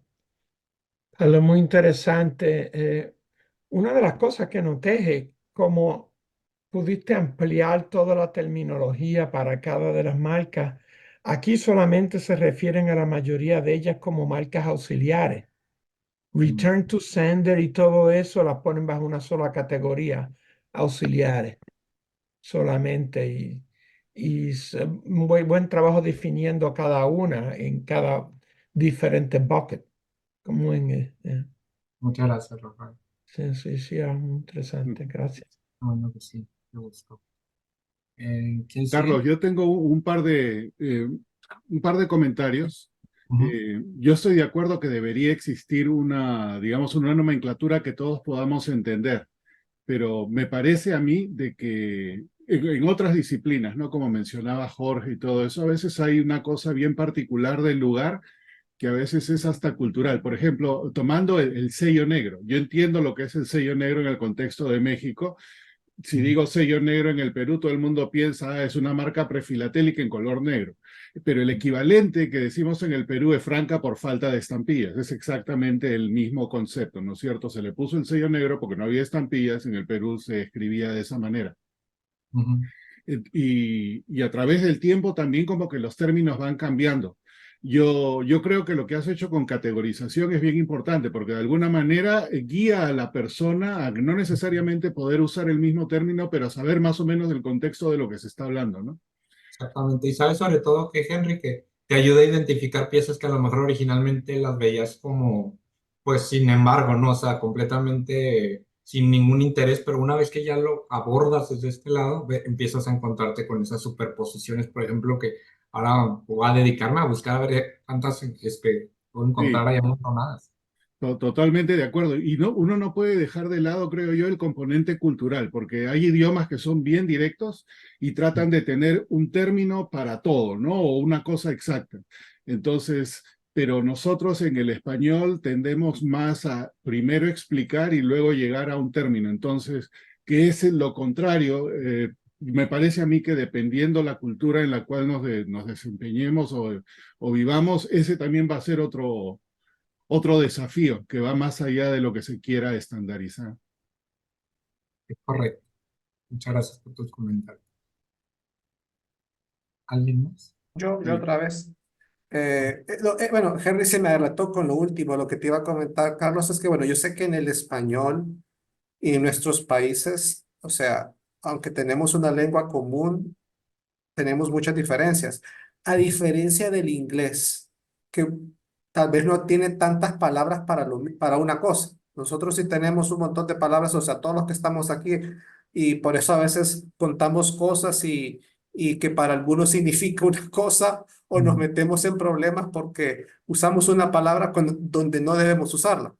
algo muy interesante. Una de las cosas que noté es cómo pudiste ampliar toda la terminología para cada de las marcas. Aquí solamente se refieren a la mayoría de ellas como marcas auxiliares. mm, Return to sender y todo eso las ponen bajo una sola categoría, auxiliares solamente. Y un buen trabajo definiendo cada una en cada diferente bucket. Como Muchas gracias, Rafael. sí, sí, sí, muy mm. interesante, gracias. Bueno, que sí, me gustó. ¿Quién sigue? Carlos, yo tengo un par de comentarios. Ujú. Yo estoy de acuerdo que debería existir una, digamos, una nomenclatura que todos podamos entender, pero me parece a mí de que en otras disciplinas, ¿no? Como mencionaba Jorge y todo eso, a veces hay una cosa bien particular del lugar que a veces es hasta cultural. Por ejemplo, tomando el sello negro. Yo entiendo lo que es el sello negro en el contexto de México. Si Ujú. digo sello negro en el Perú, todo el mundo piensa, es una marca prefilatélica en color negro. Pero el equivalente que decimos en el Perú es franca por falta de estampillas. Es exactamente el mismo concepto, ¿no es cierto? Se le puso el sello negro porque no había estampillas, en el Perú se escribía de esa manera. Ujú. Y a través del tiempo también como que los términos van cambiando. Yo creo que lo que has hecho con categorización es bien importante porque de alguna manera guía a la persona a no necesariamente poder usar el mismo término, pero a saber más o menos del contexto de lo que se está hablando, ¿no? Exactamente. Y sabes sobre todo que Henry, que te ayuda a identificar piezas que a lo mejor originalmente las veías como, pues sin embargo, ¿no? O sea, completamente sin ningún interés, pero una vez que ya lo abordas desde este lado, empiezas a encontrarte con esas superposiciones, por ejemplo, que ahora voy a dedicarme a buscar a ver cuántas puedo encontrar Sí, ahí amontonadas. Totalmente de acuerdo. Y no, uno no puede dejar de lado, creo yo, el componente cultural, porque hay idiomas que son bien directos y tratan de tener un término para todo, ¿no? O una cosa exacta. Entonces, pero nosotros en el español tendemos más a primero explicar y luego llegar a un término. Entonces, ¿qué es lo contrario? Me parece a mí que dependiendo la cultura en la cual nos desempeñemos o vivamos, ese también va a ser otro desafío que va más allá de lo que se quiera estandarizar. Es correcto. Muchas gracias por tus comentarios. ¿Alguien más? Yo otra vez. Bueno, Henry se me adelantó con lo último. Lo que te iba a comentar, Carlos, es que, bueno, yo sé que en el español y en nuestros países, o sea, aunque tenemos una lengua común, tenemos muchas diferencias. A diferencia del inglés, que tal vez no tiene tantas palabras para una cosa. Nosotros sí tenemos un montón de palabras, o sea, todos los que estamos aquí, y por eso a veces contamos cosas y que para algunos significa una cosa o nos Ujú, metemos en problemas porque usamos una palabra donde no debemos usarla.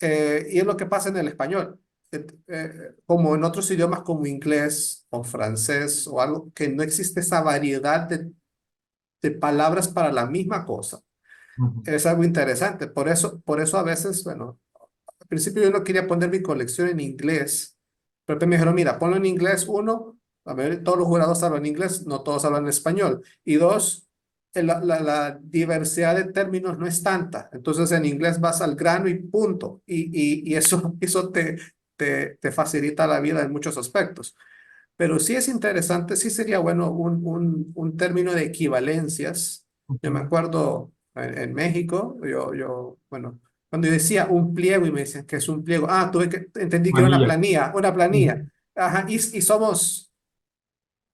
Y es lo que pasa en el español. Como en otros idiomas como inglés o francés o algo, que no existe esa variedad de palabras para la misma cosa. ujú. Es algo interesante. Por eso a veces, bueno, al principio yo no quería poner mi colección en inglés, pero después me dijeron, mira, ponlo en inglés, uno, a ver, todos los jurados hablan inglés, no todos hablan español. Y dos, la diversidad de términos no es tanta. Entonces en inglés vas al grano y punto. Y eso te facilita la vida en muchos aspectos. Pero sí es interesante, sí sería bueno un término de equivalencias. Yo me acuerdo en México, bueno, cuando yo decía un pliego y me decían que es un pliego, entendí que era una Manilla. planilla, una planilla. Ujú. Ajá, y somos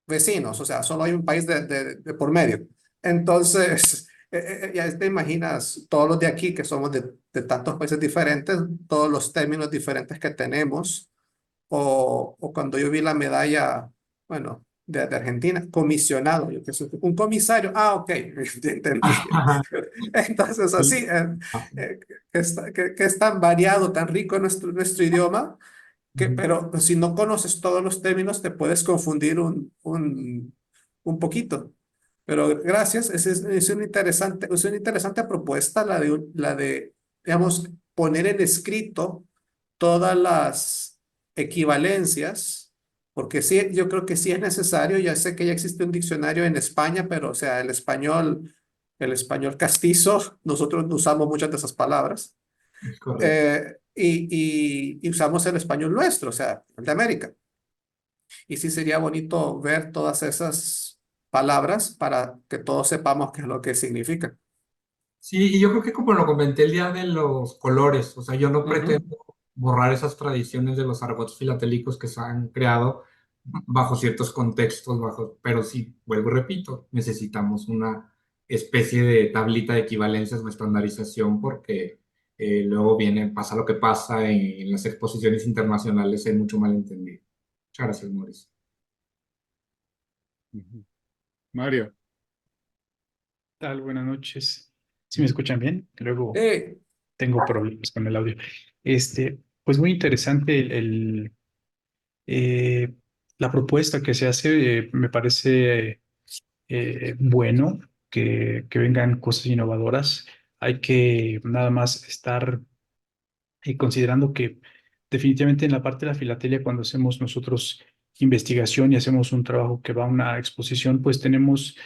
vecinos, o sea, solo hay un país de por medio. Entonces, ya te imaginas todos los de aquí que somos de tantos países diferentes, todos los términos diferentes que tenemos o cuando yo vi la medalla, bueno, de Argentina, comisionado, yo que soy un comisario, ok, ya entendí. Entonces, así, Sí. Ah, que es tan variado, tan rico nuestro idioma, ujú. pero si no conoces todos los términos, te puedes confundir un poquito. Pero gracias, es una interesante propuesta la de, digamos, poner en escrito todas las equivalencias, porque sí, yo creo que sí es necesario. Ya sé que ya existe un diccionario en España, pero o sea, el español castizo, nosotros no usamos muchas de esas palabras, Es correcto. y usamos el español nuestro, o sea, el de América. Y sí sería bonito ver todas esas palabras para que todos sepamos qué es lo que significa. Sí, y yo creo que como lo comenté el día de los colores, o sea, yo no Ujú. pretendo borrar esas tradiciones de los argots filatélicos que se han creado bajo ciertos contextos, pero sí, vuelvo y repito, necesitamos una especie de tablita de equivalencias o estandarización porque pasa lo que pasa en las exposiciones internacionales, hay mucho malentendido. Muchas gracias, Mauricio. Ujú. Mario. Tal? Buenas noches. ¿Sí me escuchan bien? Luego Eh, tengo problemas con el audio. Pues muy interesante eh, la propuesta que se hace. Me parece bueno que vengan cosas innovadoras. Hay que nada más estar considerando que definitivamente en la parte de la filatelia, cuando hacemos nosotros investigación y hacemos un trabajo que va a una exposición, pues tenemos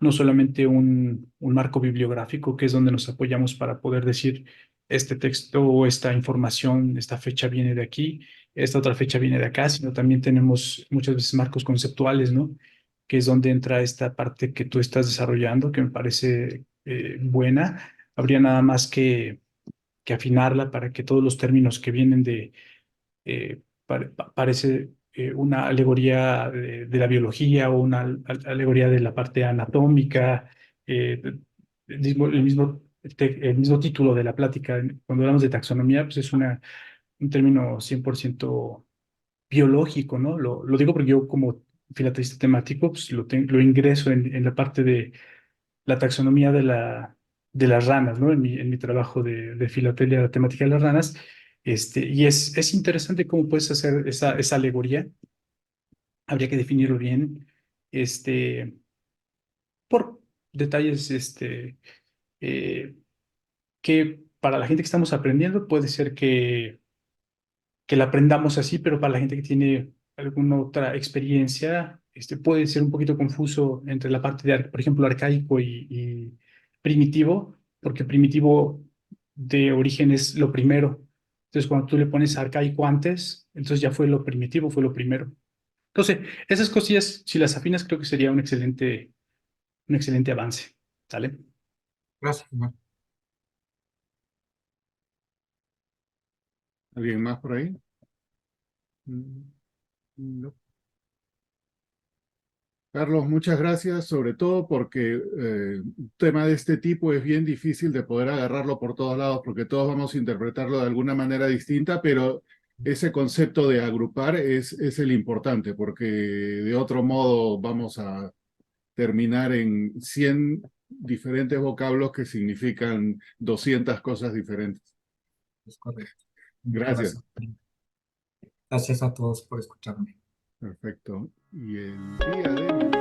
no solamente un marco bibliográfico, que es donde nos apoyamos para poder decir este texto o esta información, esta fecha viene de aquí, esta otra fecha viene de acá, sino también tenemos muchas veces marcos conceptuales, ¿no? Que es donde entra esta parte que tú estás desarrollando, que me parece buena. Habría nada más que afinarla para que todos los términos que vienen parece una alegoría de la biología o una alegoría de la parte anatómica, eh, el mismo título de la plática, cuando hablamos de taxonomía, pues es un término 100% biológico, ¿no? Lo digo porque yo como filatelista temático, pues lo ingreso en la parte de la taxonomía de las ranas, ¿no? En mi trabajo de filatelia, la temática de las ranas. Y es interesante cómo puedes hacer esa alegoría. Habría que definirlo bien, este, por detalles, eh, que para la gente que estamos aprendiendo puede ser que la aprendamos así, pero para la gente que tiene alguna otra experiencia, puede ser un poquito confuso entre la parte de, por ejemplo, arcaico y primitivo, porque primitivo de origen es lo primero. Entonces, cuando tú le pones arcaico antes, entonces ya fue lo primitivo, fue lo primero. Entonces, esas cosillas, si las afinas, creo que sería un excelente un excelente avance. ¿Sale? Gracias, Omar. ¿Alguien más por ahí? No. Carlos, muchas gracias, sobre todo porque un tema de este tipo es bien difícil de poder agarrarlo por todos lados, porque todos vamos a interpretarlo de alguna manera distinta, pero ese concepto de agrupar es el importante, porque de otro modo vamos a terminar en 100 diferentes vocablos que significan 200 cosas diferentes. Es correcto. Muchas Gracias. gracias. Gracias a todos por escucharme. Perfecto. Y el día de